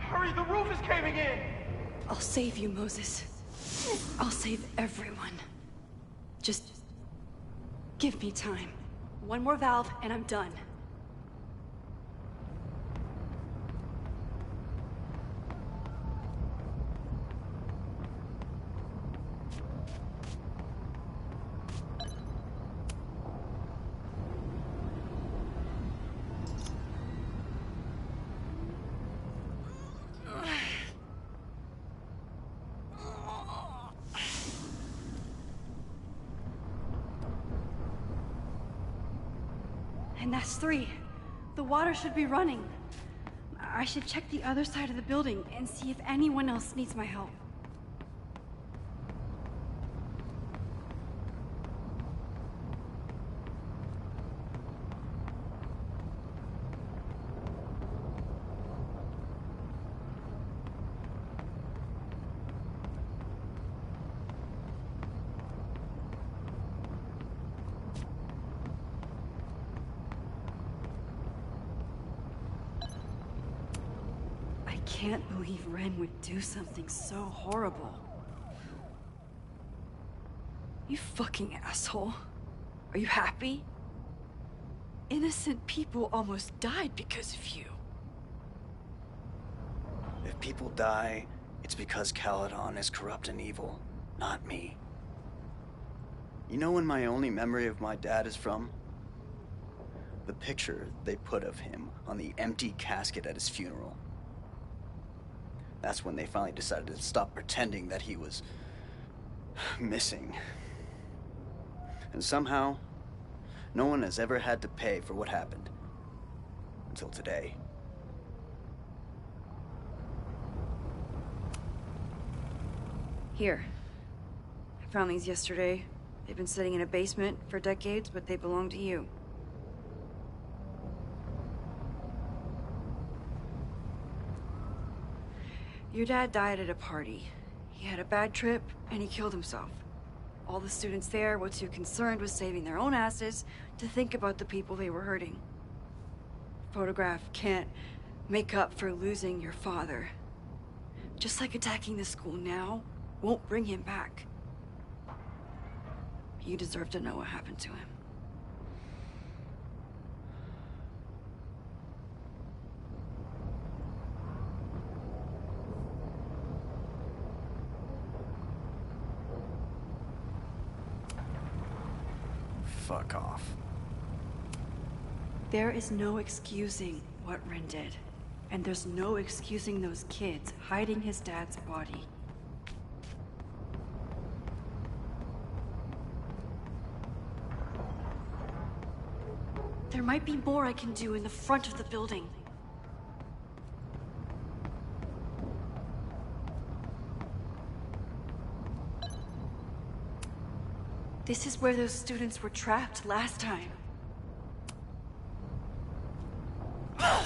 hurry, the roof is caving in! I'll save you, Moses. I'll save everyone. Just give me time. One more valve, and I'm done. And that's 3. The water should be running. I should check the other side of the building and see if anyone else needs my help. I can't believe Ren would do something so horrible. You fucking asshole. Are you happy? Innocent people almost died because of you. If people die, it's because Caledon is corrupt and evil, not me. You know when my only memory of my dad is from? The picture they put of him on the empty casket at his funeral. That's when they finally decided to stop pretending that he was missing. And somehow, no one has ever had to pay for what happened. Until today. Here. I found these yesterday. They've been sitting in a basement for decades, but they belong to you. Your dad died at a party. He had a bad trip, and he killed himself. All the students there were too concerned with saving their own asses to think about the people they were hurting. Photograph can't make up for losing your father. Just like attacking the school now won't bring him back. You deserve to know what happened to him. Fuck off. There is no excusing what Ren did. And there's no excusing those kids hiding his dad's body. There might be more I can do in the front of the building. This is where those students were trapped last time. Any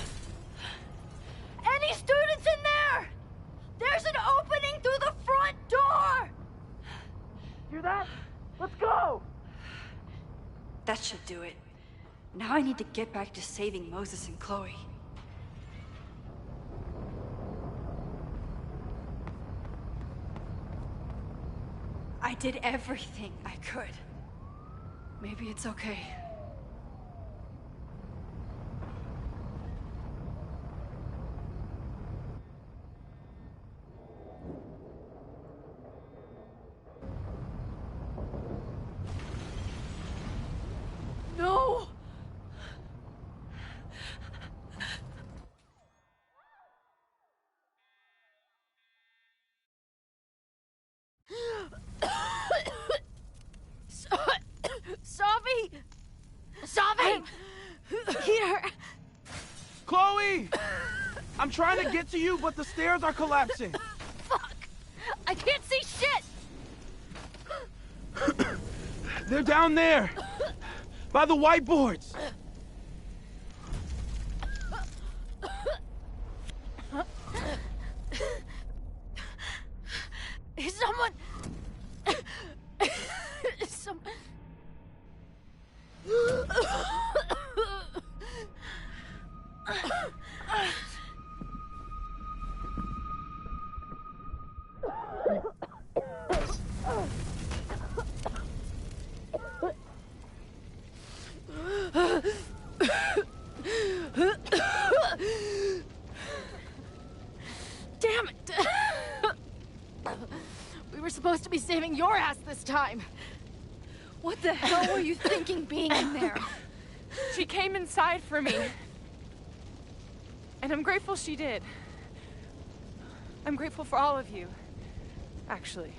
students in there? There's an opening through the front door! Hear that? Let's go! That should do it. Now I need to get back to saving Moses and Chloe. I did everything I could. Maybe it's okay. No! Sophie! Sophie! Here! Chloe! I'm trying to get to you, but the stairs are collapsing. Fuck! I can't see shit! They're down there! By the whiteboards! Is someone... Some... Damn it! We were supposed to be saving your ass this time. What the hell were you thinking being in there? She came inside for me. And I'm grateful she did. I'm grateful for all of you, actually.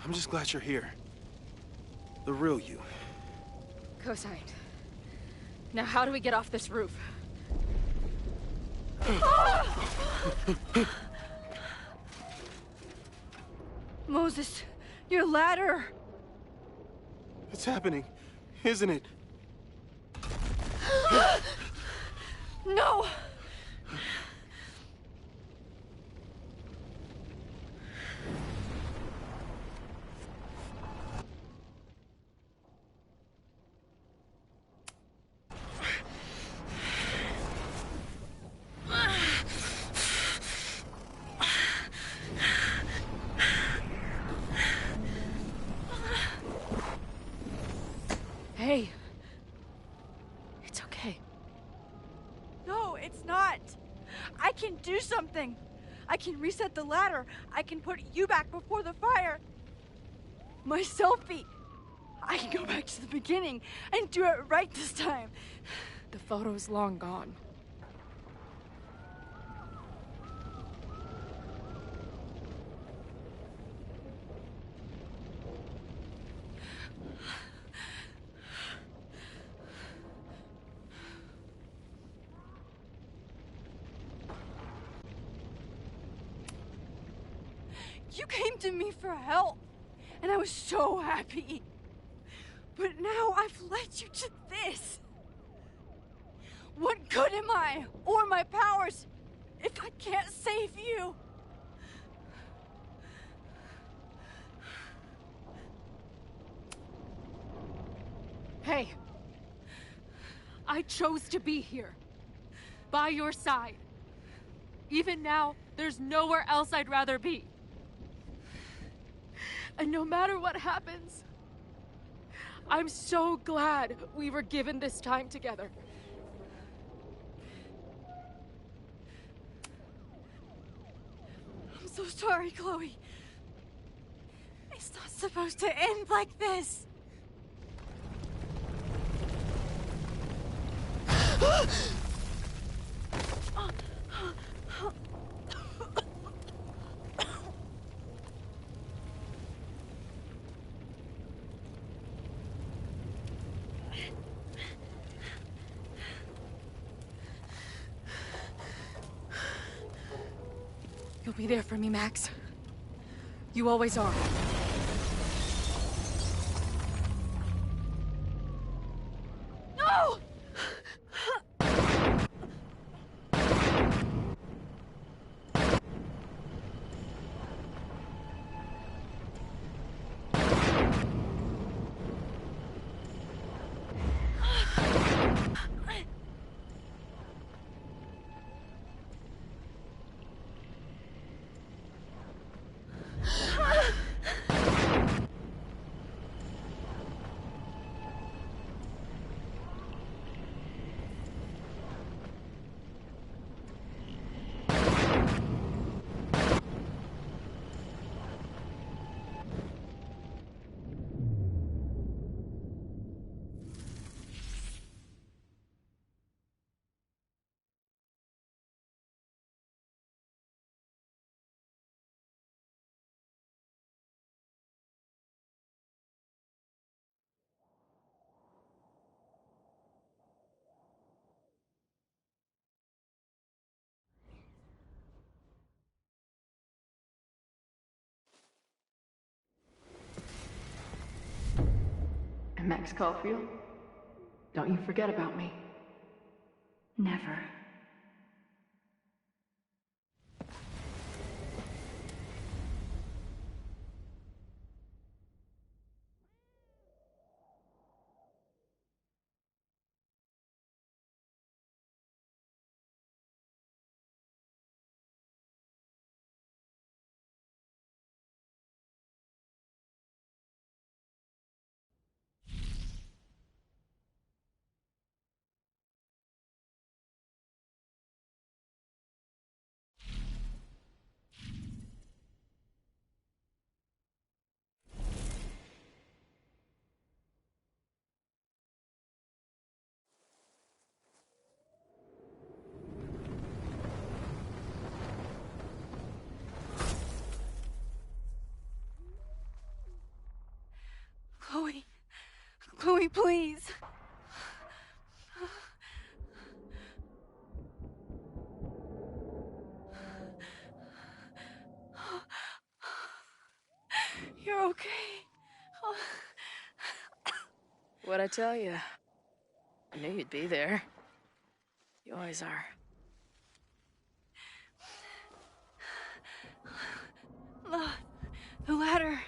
I'm just glad you're here. The real you. Co-signed. Now how do we get off this roof? Moses, your ladder! It's happening, isn't it? No! Hey. It's okay. No, it's not. I can do something. I can reset the ladder. I can put you back before the fire. My selfie. I can go back to the beginning and do it right this time. The photo's long gone. You came to me for help, and I was so happy. But now I've led you to this. What good am I, or my powers, if I can't save you? Hey. I chose to be here. By your side. Even now, there's nowhere else I'd rather be. And no matter what happens, I'm so glad we were given this time together. I'm so sorry, Chloe. It's not supposed to end like this. You'll be there for me, Max. You always are. No! Max Caulfield, don't you forget about me. Never. Chloe. Chloe, please. You're okay. What'd I tell you? I knew you'd be there. You always are. The ladder.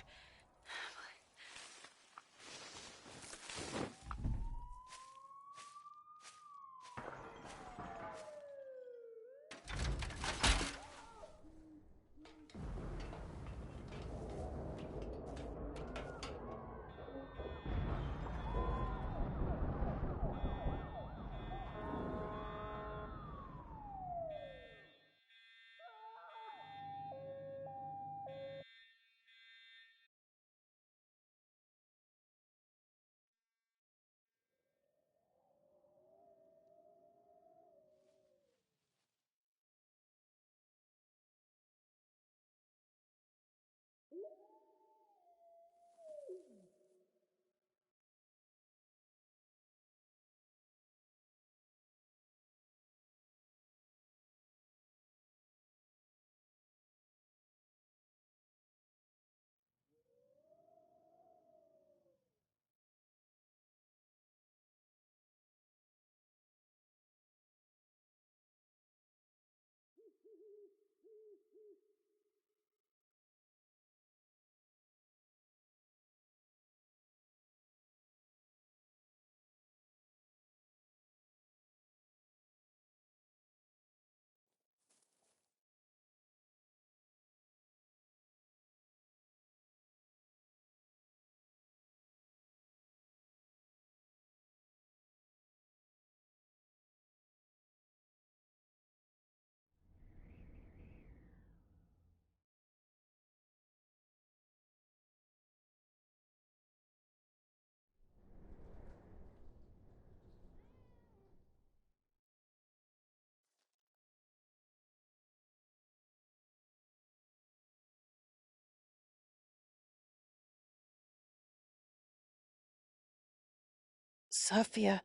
Sophia.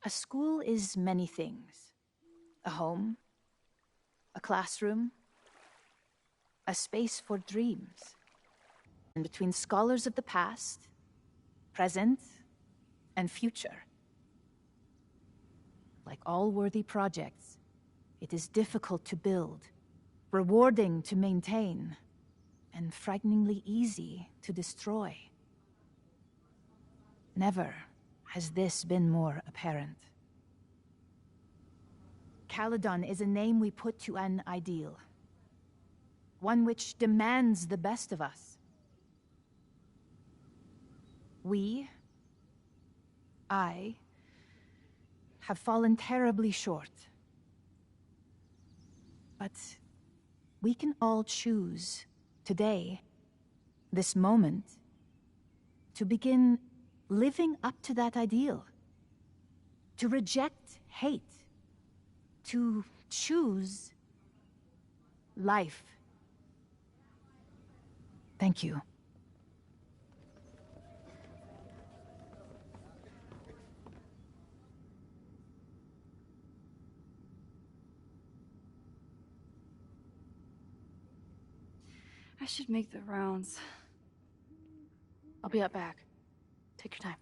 A school is many things. A home, a classroom, a space for dreams. And between scholars of the past, present, and future. Like all worthy projects, it is difficult to build, rewarding to maintain, and frighteningly easy to destroy. Never has this been more apparent. Caledon is a name we put to an ideal. One which demands the best of us. I, have fallen terribly short. But we can all choose, today, this moment, to begin living up to that ideal. To reject hate. To choose life. Thank you. I should make the rounds. I'll be up back. Take your time.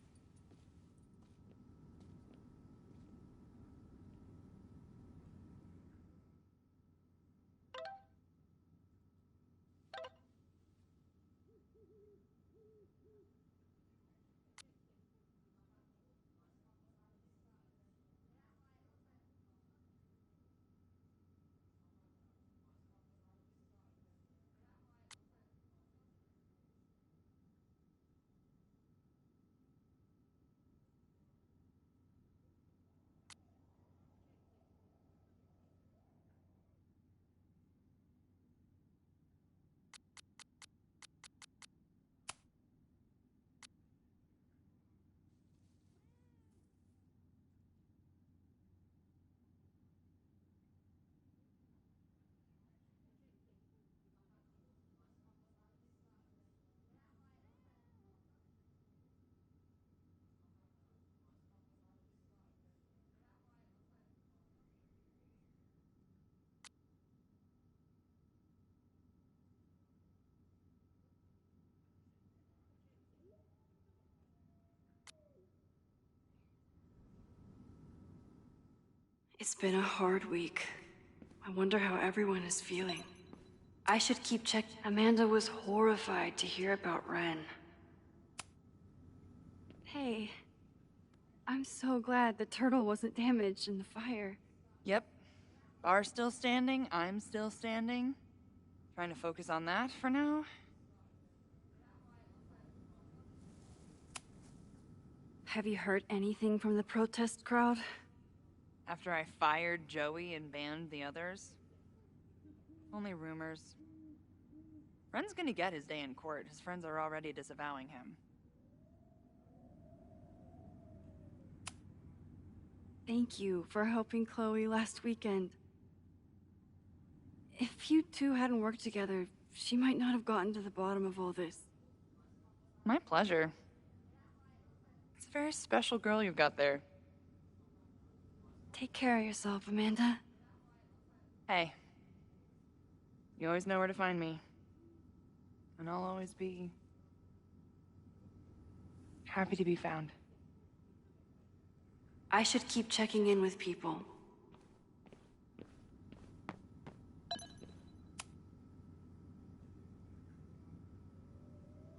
It's been a hard week. I wonder how everyone is feeling. I should keep checking. Amanda was horrified to hear about Ren. Hey, I'm so glad the turtle wasn't damaged in the fire. Yep. Bar's still standing, I'm still standing. Trying to focus on that for now. Have you heard anything from the protest crowd? After I fired Joey and banned the others? Only rumors. Ren's gonna get his day in court. His friends are already disavowing him. Thank you for helping Chloe last weekend. If you two hadn't worked together, she might not have gotten to the bottom of all this. My pleasure. It's a very special girl you've got there. Take care of yourself, Amanda. Hey. You always know where to find me. And I'll always be happy to be found. I should keep checking in with people.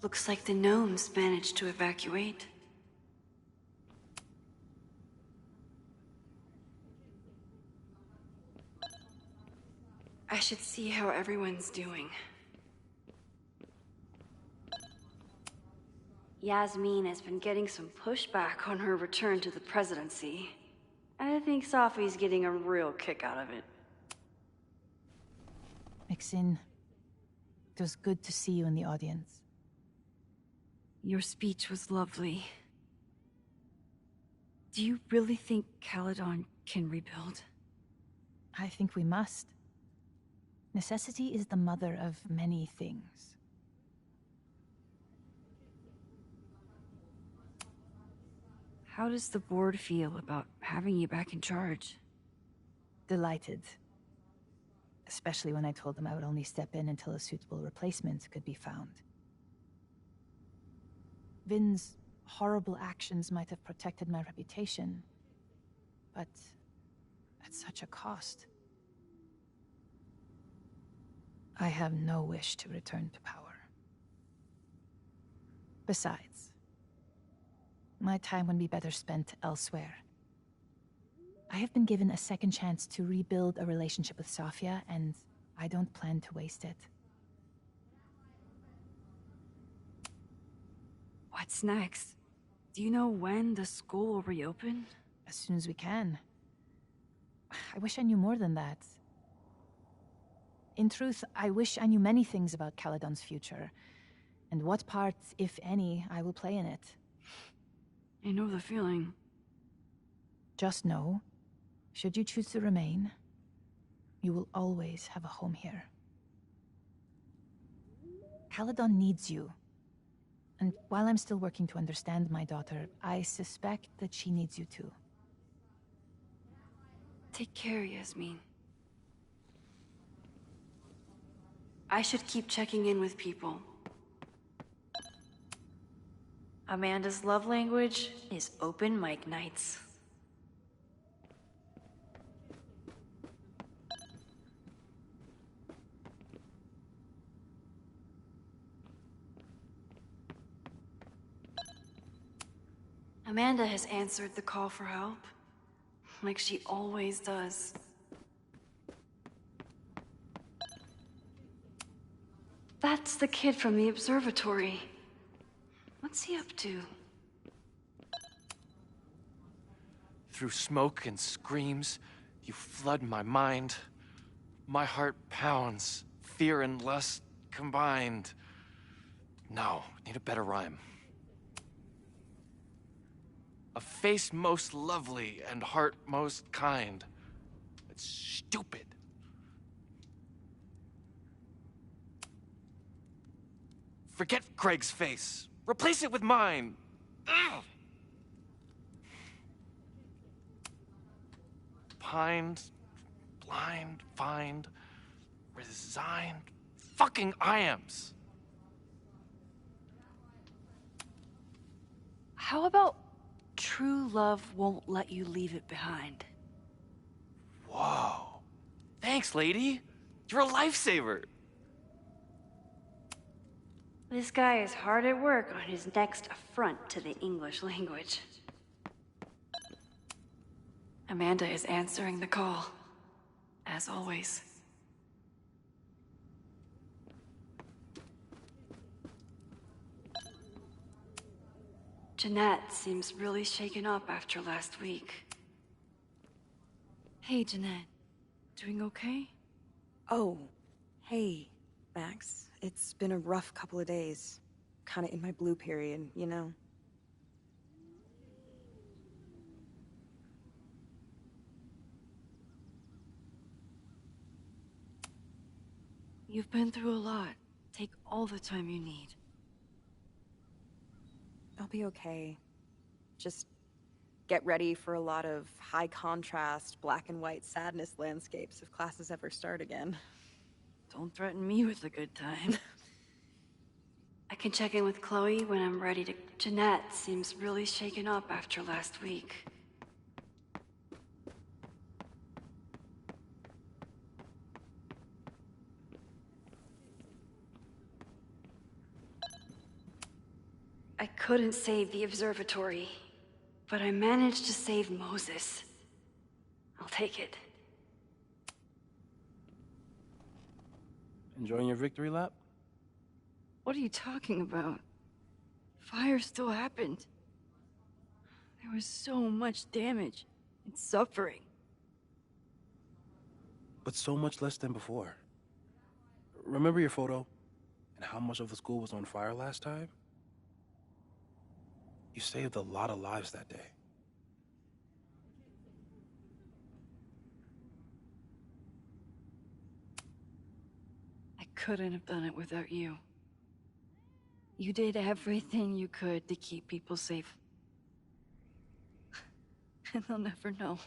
Looks like the gnomes managed to evacuate. I should see how everyone's doing. Yasmin has been getting some pushback on her return to the presidency. I think Safi's getting a real kick out of it. Mixin, it was good to see you in the audience. Your speech was lovely. Do you really think Caledon can rebuild? I think we must. Necessity is the mother of many things. How does the board feel about having you back in charge? Delighted. Especially when I told them I would only step in until a suitable replacement could be found. Vin's horrible actions might have protected my reputation, but at such a cost. I have no wish to return to power. Besides, my time would be better spent elsewhere. I have been given a second chance to rebuild a relationship with Sofia, and I don't plan to waste it. What's next? Do you know when the school will reopen? As soon as we can. I wish I knew more than that. In truth, I wish I knew many things about Caledon's future, and what part, if any, I will play in it. I know the feeling. Just know, should you choose to remain, you will always have a home here. Caledon needs you. And while I'm still working to understand my daughter, I suspect that she needs you too. Take care, Yasmin. I should keep checking in with people. Amanda's love language is open mic nights. Amanda has answered the call for help, like she always does. That's the kid from the observatory. What's he up to? Through smoke and screams, you flood my mind. My heart pounds, fear and lust combined. No, need a better rhyme. A face most lovely and heart most kind. It's stupid. Forget Craig's face. Replace it with mine. Ugh. Pined, blind, find, resigned, fucking I-ams. How about true love won't let you leave it behind? Whoa. Thanks, lady. You're a lifesaver. This guy is hard at work on his next affront to the English language. Amanda is answering the call, as always. Jeanette seems really shaken up after last week. Hey, Jeanette. Doing okay? Oh, hey, Max. It's been a rough couple of days. Kinda in my blue period, you know? You've been through a lot. Take all the time you need. I'll be okay. Just get ready for a lot of high contrast, black and white sadness landscapes if classes ever start again. Don't threaten me with a good time. I can check in with Chloe when I'm ready to... Jeanette seems really shaken up after last week. I couldn't save the observatory, but I managed to save Moses. I'll take it. Enjoying your victory lap? What are you talking about? Fire still happened. There was so much damage and suffering. But so much less than before. Remember your photo? And how much of the school was on fire last time? You saved a lot of lives that day. I couldn't have done it without you. You did everything you could to keep people safe. And they'll never know.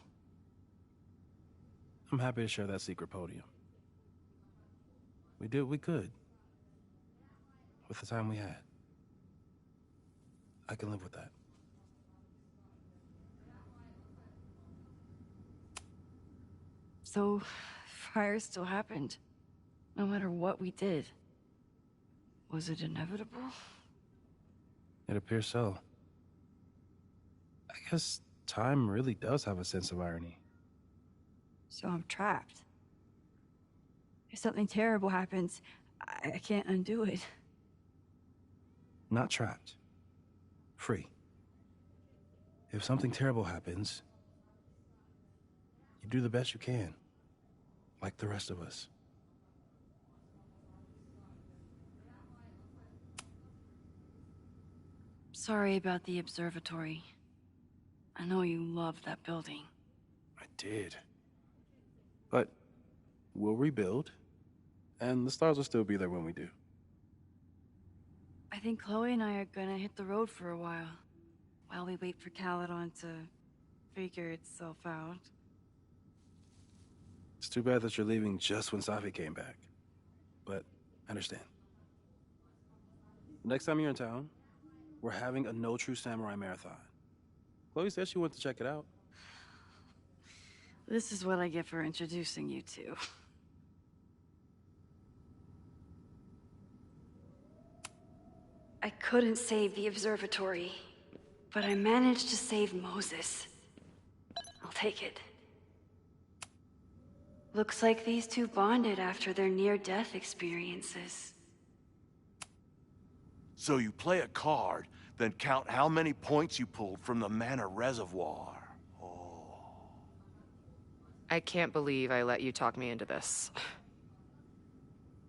I'm happy to share that secret podium. We did what we could. With the time we had. I can live with that. So, fire still happened. No matter what we did. Was it inevitable? It appears so. I guess time really does have a sense of irony. So I'm trapped. If something terrible happens, I can't undo it. Not trapped. Free. If something terrible happens, you do the best you can. Like the rest of us. Sorry about the observatory. I know you loved that building. I did. But we'll rebuild, and the stars will still be there when we do. I think Chloe and I are gonna hit the road for a while we wait for Caledon to figure itself out. It's too bad that you're leaving just when Safi came back. But I understand. Next time you're in town, we're having a No True Samurai marathon. Chloe said she went to check it out. This is what I get for introducing you to. I couldn't save the observatory, but I managed to save Moses. I'll take it. Looks like these two bonded after their near-death experiences. So you play a card, then count how many points you pulled from the mana reservoir. I can't believe I let you talk me into this.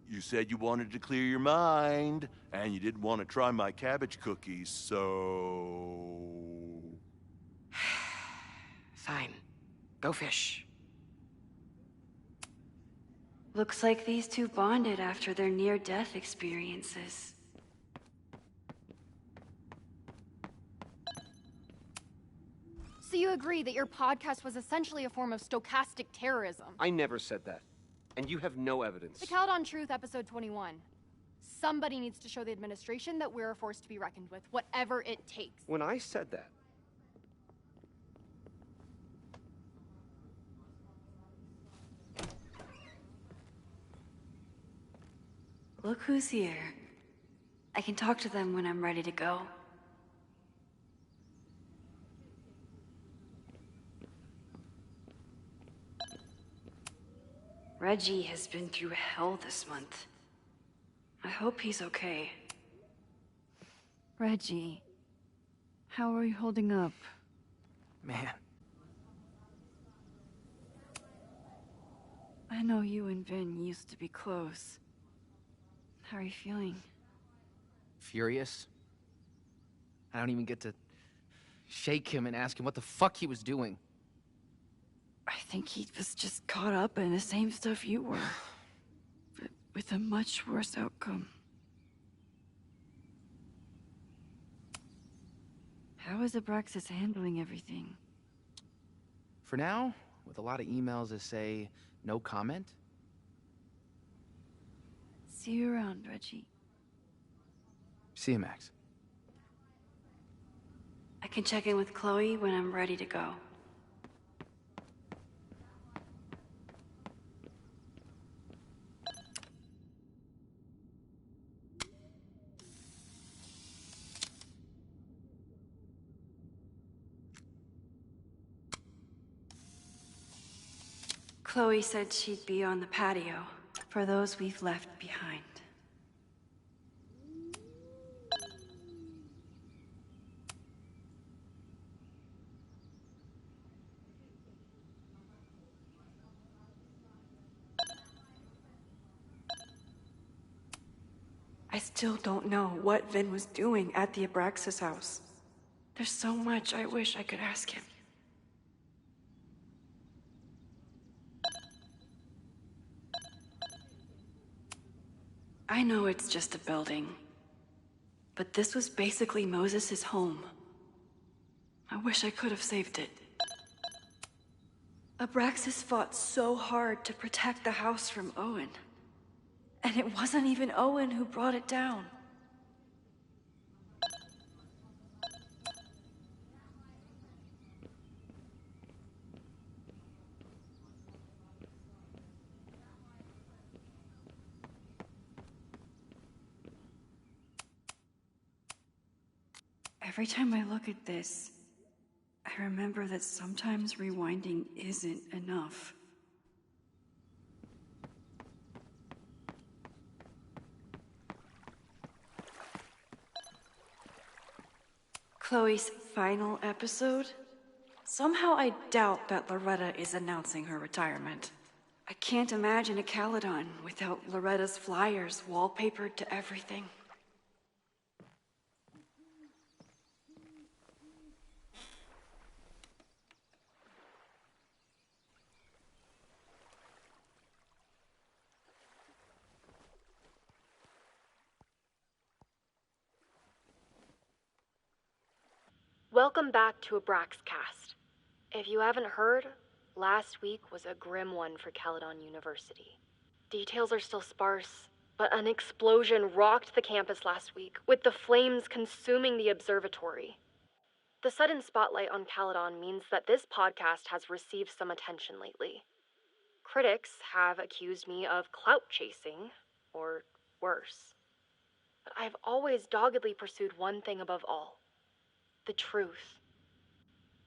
You said you wanted to clear your mind, and you didn't want to try my cabbage cookies, so... Fine. Go fish. Looks like these two bonded after their near-death experiences. So you agree that your podcast was essentially a form of stochastic terrorism? I never said that. And you have no evidence. The Caledon Truth, episode 21. Somebody needs to show the administration that we're a force to be reckoned with, whatever it takes. When I said that, Look who's here. I can talk to them when I'm ready to go. Reggie has been through hell this month. I hope he's okay. Reggie, how are you holding up? Man. I know you and Vin used to be close. How are you feeling? Furious. I don't even get to shake him and ask him what the fuck he was doing. I think he was just caught up in the same stuff you were. But with a much worse outcome. How is Abraxas handling everything? For now, with a lot of emails that say no comment. See you around, Reggie. See you, Max. I can check in with Chloe when I'm ready to go. Chloe said she'd be on the patio for those we've left behind. I still don't know what Vin was doing at the Abraxas house. There's so much I wish I could ask him. I know it's just a building, but this was basically Moses' home. I wish I could have saved it. Abraxas fought so hard to protect the house from Owen. And it wasn't even Owen who brought it down. Every time I look at this, I remember that sometimes rewinding isn't enough. Chloe's final episode? Somehow I doubt that Loretta is announcing her retirement. I can't imagine a Caledon without Loretta's flyers wallpapered to everything. Welcome back to Abraxcast. If you haven't heard, last week was a grim one for Caledon University. Details are still sparse, but an explosion rocked the campus last week, with the flames consuming the observatory. The sudden spotlight on Caledon means that this podcast has received some attention lately. Critics have accused me of clout chasing, or worse. But I've always doggedly pursued one thing above all: the truth.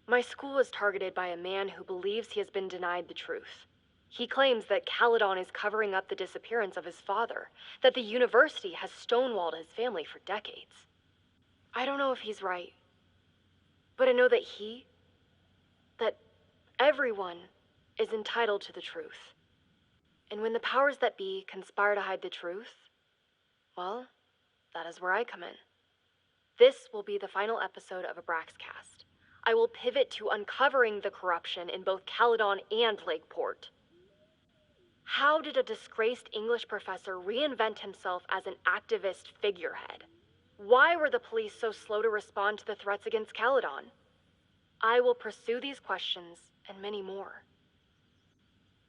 My school is targeted by a man who believes he has been denied the truth. He claims that Caledon is covering up the disappearance of his father, that the university has stonewalled his family for decades. I don't know if he's right, but I know that everyone is entitled to the truth. And when the powers that be conspire to hide the truth, well, that is where I come in. This will be the final episode of Abraxcast. I will pivot to uncovering the corruption in both Caledon and Lakeport. How did a disgraced English professor reinvent himself as an activist figurehead? Why were the police so slow to respond to the threats against Caledon? I will pursue these questions and many more.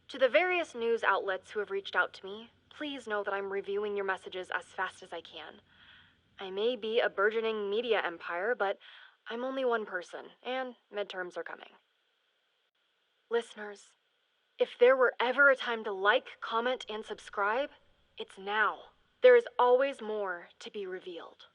To the various news outlets who have reached out to me, please know that I'm reviewing your messages as fast as I can. I may be a burgeoning media empire, but I'm only one person, and midterms are coming. Listeners, if there were ever a time to like, comment, and subscribe, it's now. There is always more to be revealed.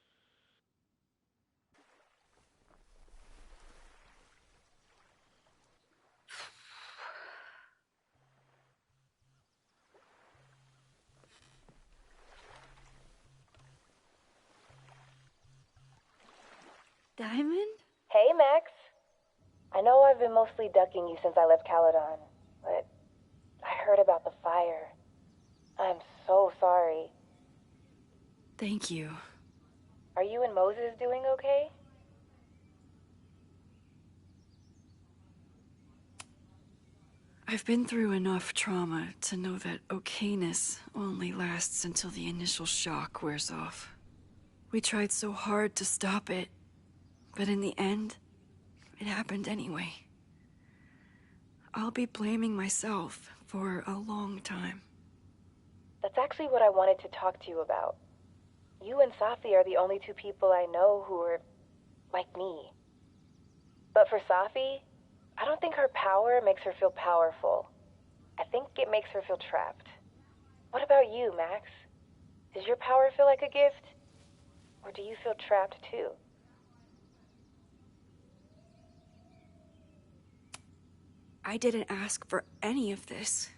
Diamond? Hey, Max. I know I've been mostly ducking you since I left Caledon, but I heard about the fire. I'm so sorry. Thank you. Are you and Moses doing okay? I've been through enough trauma to know that okayness only lasts until the initial shock wears off. We tried so hard to stop it, but in the end, it happened anyway. I'll be blaming myself for a long time. That's actually what I wanted to talk to you about. You and Safi are the only two people I know who are like me. But for Safi, I don't think her power makes her feel powerful. I think it makes her feel trapped. What about you, Max? Does your power feel like a gift? Or do you feel trapped too? I didn't ask for any of this,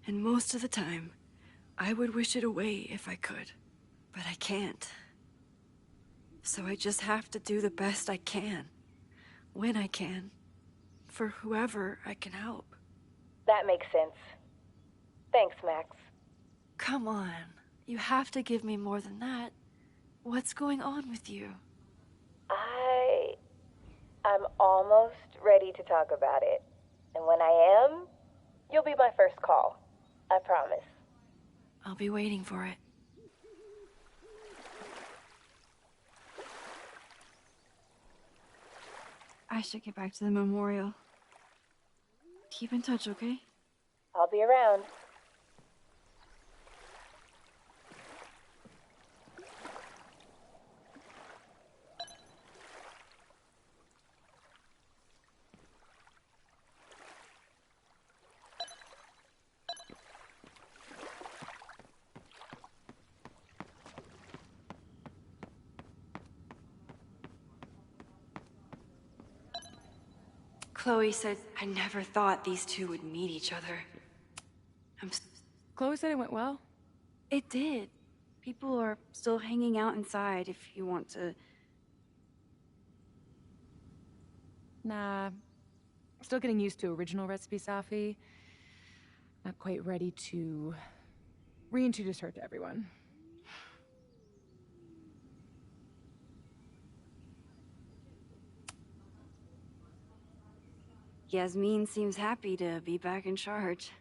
and most of the time, I would wish it away if I could, but I can't. So I just have to do the best I can, when I can, for whoever I can help. That makes sense. Thanks, Max. Come on, you have to give me more than that. What's going on with you? I'm almost ready to talk about it. And when I am, you'll be my first call. I promise. I'll be waiting for it. I should get back to the memorial. Keep in touch, okay? I'll be around. Chloe said I never thought these two would meet each other. Chloe said it went well? It did. People are still hanging out inside if you want to... Nah. Still getting used to original recipe Safi. Not quite ready to reintroduce her to everyone. Yasmin seems happy to be back in charge.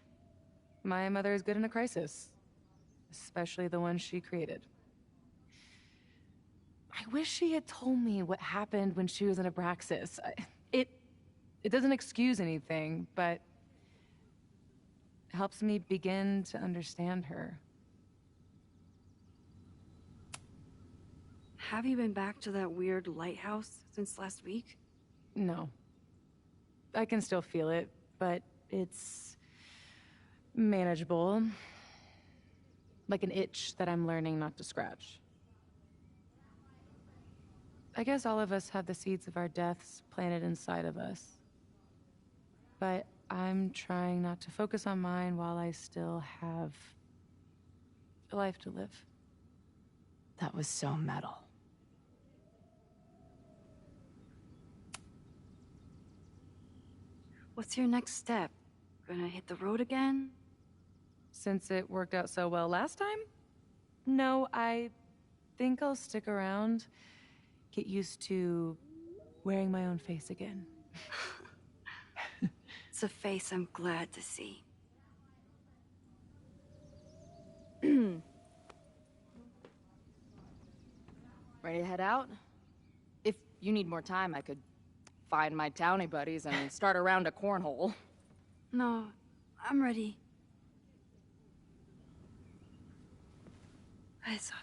My mother is good in a crisis. Especially the one she created. I wish she had told me what happened when she was in Abraxas. It doesn't excuse anything, but helps me begin to understand her. Have you been back to that weird lighthouse since last week? No. I can still feel it, but it's manageable. Like an itch that I'm learning not to scratch. I guess all of us have the seeds of our deaths planted inside of us. But I'm trying not to focus on mine while I still have a life to live. That was so metal. What's your next step? Gonna hit the road again? Since it worked out so well last time? No, I think I'll stick around. Get used to wearing my own face again. It's a face I'm glad to see. Ready to head out? If you need more time, I could find my townie buddies and start a round of cornhole. No, I'm ready. Bye, Sophie.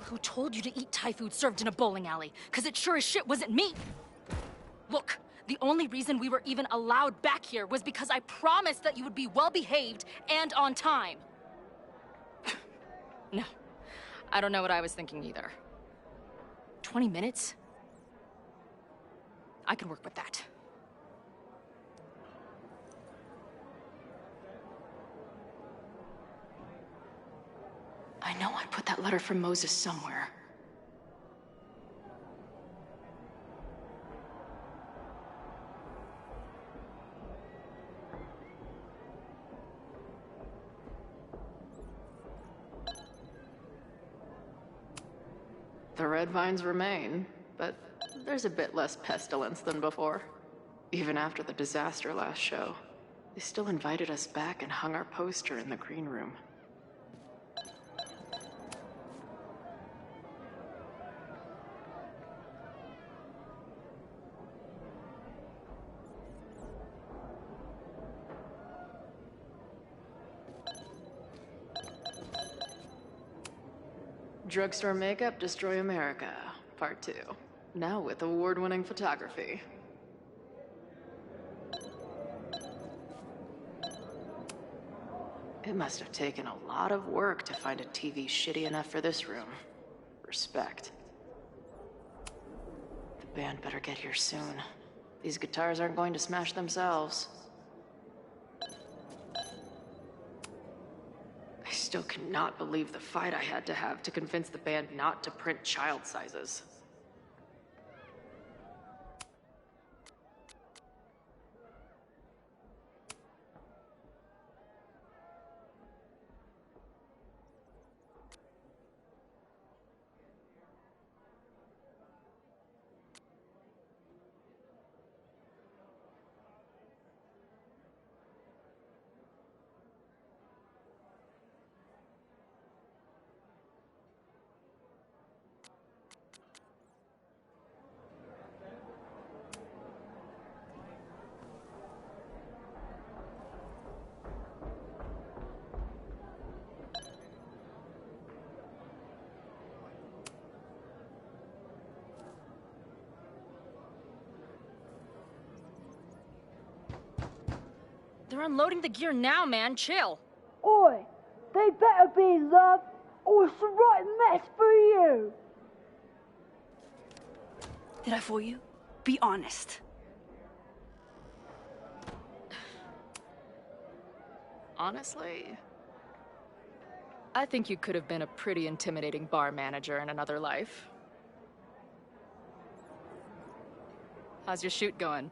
Who told you to eat Thai food served in a bowling alley? Because it sure as shit wasn't me! Look, the only reason we were even allowed back here was because I promised that you would be well-behaved and on time. No, I don't know what I was thinking either. 20 minutes? I can work with that. I know I put that letter from Moses somewhere. The red vines remain, but there's a bit less pestilence than before. Even after the disaster last show, they still invited us back and hung our poster in the green room. Drugstore Makeup Destroy America, Part 2. Now with award-winning photography. It must have taken a lot of work to find a TV shitty enough for this room. Respect. The band better get here soon. These guitars aren't going to smash themselves. I still cannot believe the fight I had to have to convince the band not to print child sizes. They're unloading the gear now, man. Chill. Oi, they better be in love, or it's a right mess for you. Did I fool you? Be honest. Honestly, I think you could have been a pretty intimidating bar manager in another life. How's your shoot going?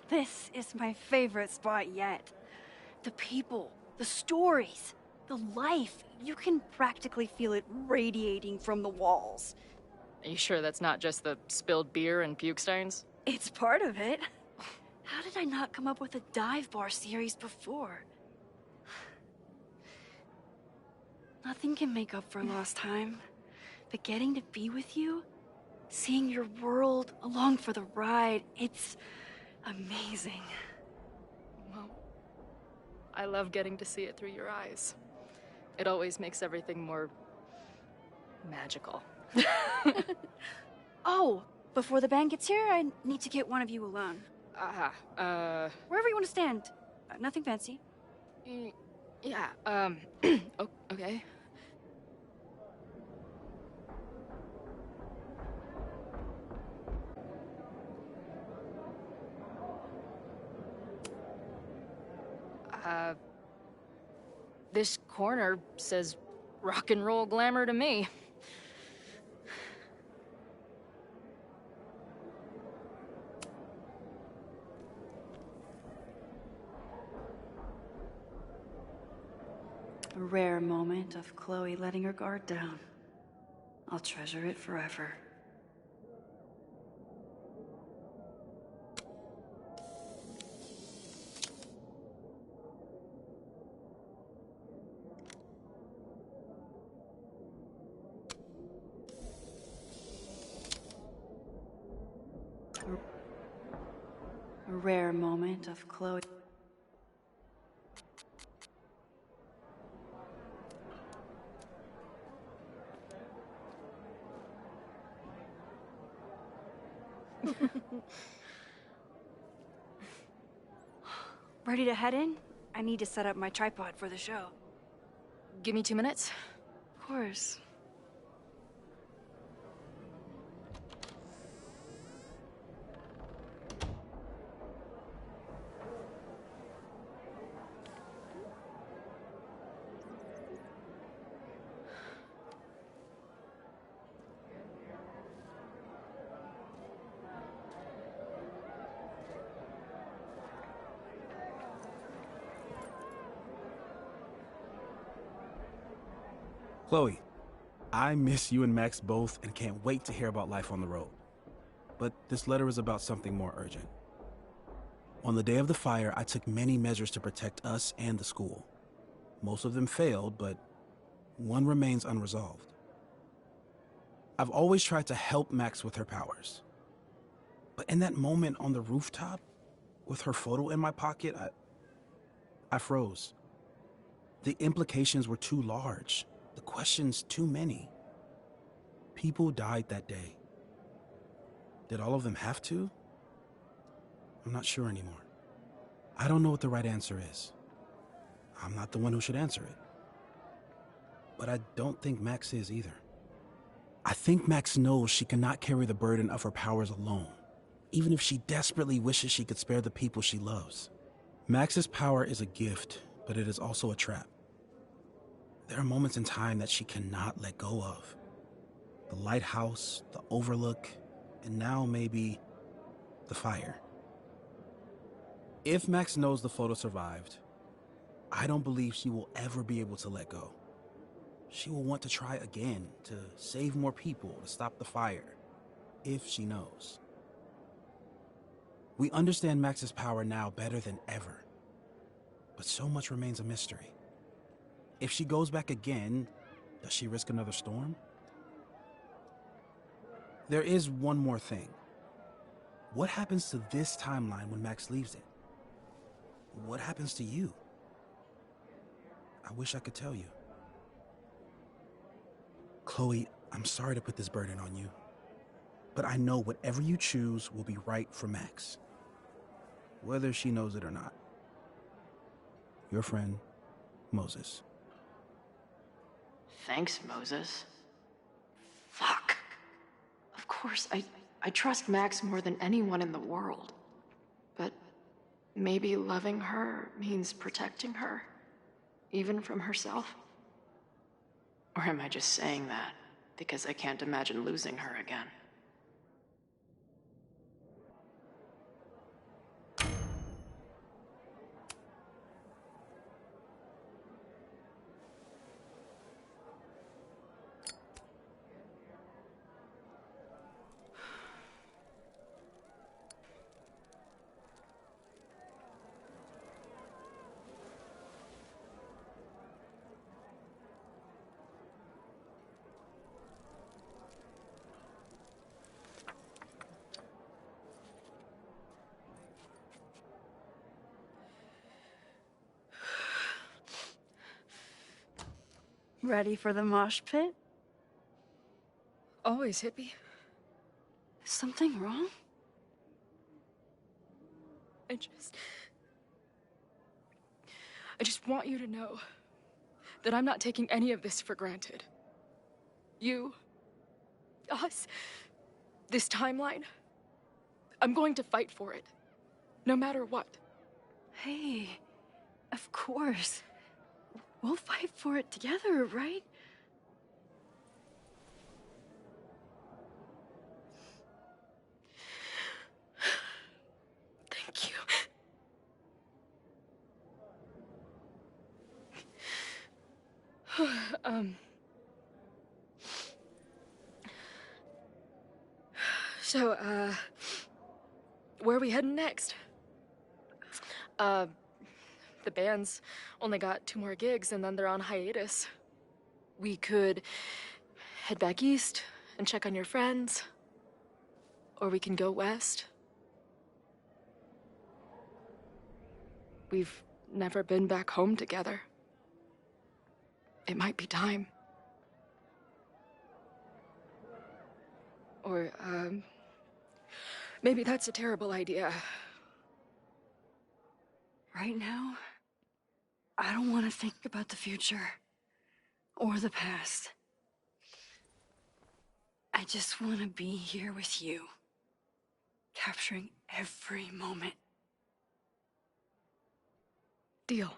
This is my favorite spot yet. The people, the stories, the life. You can practically feel it radiating from the walls. Are you sure that's not just the spilled beer and puke stains? It's part of it. How did I not come up with a dive bar series before? Nothing can make up for lost time, but getting to be with you, seeing your world along for the ride, it's amazing. Well, I love getting to see it through your eyes. It always makes everything more magical. Oh, before the band gets here, I need to get one of you alone. Wherever you want to stand. Nothing fancy. Yeah, okay. This corner says rock and roll glamour to me. A rare moment of Chloe letting her guard down. I'll treasure it forever. A rare moment of Chloe. Ready to head in? I need to set up my tripod for the show. Give me 2 minutes. Of course. Chloe, I miss you and Max both and can't wait to hear about life on the road. But this letter is about something more urgent. On the day of the fire, I took many measures to protect us and the school. Most of them failed, but one remains unresolved. I've always tried to help Max with her powers. But in that moment on the rooftop, with her photo in my pocket, I froze. The implications were too large. The questions too many. People died that day. Did all of them have to? I'm not sure anymore. I don't know what the right answer is. I'm not the one who should answer it. But I don't think Max is either. I think Max knows she cannot carry the burden of her powers alone, even if she desperately wishes she could spare the people she loves. Max's power is a gift, but it is also a trap. There are moments in time that she cannot let go of. The lighthouse, the overlook, and now maybe the fire. If Max knows the photo survived, I don't believe she will ever be able to let go. She will want to try again, to save more people, to stop the fire, if she knows. We understand Max's power now better than ever, but so much remains a mystery. If she goes back again, does she risk another storm? There is one more thing. What happens to this timeline when Max leaves it? What happens to you? I wish I could tell you. Chloe, I'm sorry to put this burden on you, but I know whatever you choose will be right for Max, whether she knows it or not. Your friend, Moses. Thanks, Moses. Fuck. Of course, I trust Max more than anyone in the world. But maybe loving her means protecting her, even from herself? Or am I just saying that because I can't imagine losing her again? Ready for the mosh pit? Always, hippie. Is something wrong? I just want you to know that I'm not taking any of this for granted. You, us, this timeline, I'm going to fight for it, no matter what. Hey, of course. We'll fight for it together, right? Thank you. So, where are we heading next? The band's only got 2 more gigs and then they're on hiatus. We could head back east and check on your friends. Or we can go west. We've never been back home together. It might be time. Or, maybe that's a terrible idea. Right now, I don't want to think about the future or the past. I just want to be here with you, capturing every moment. Deal.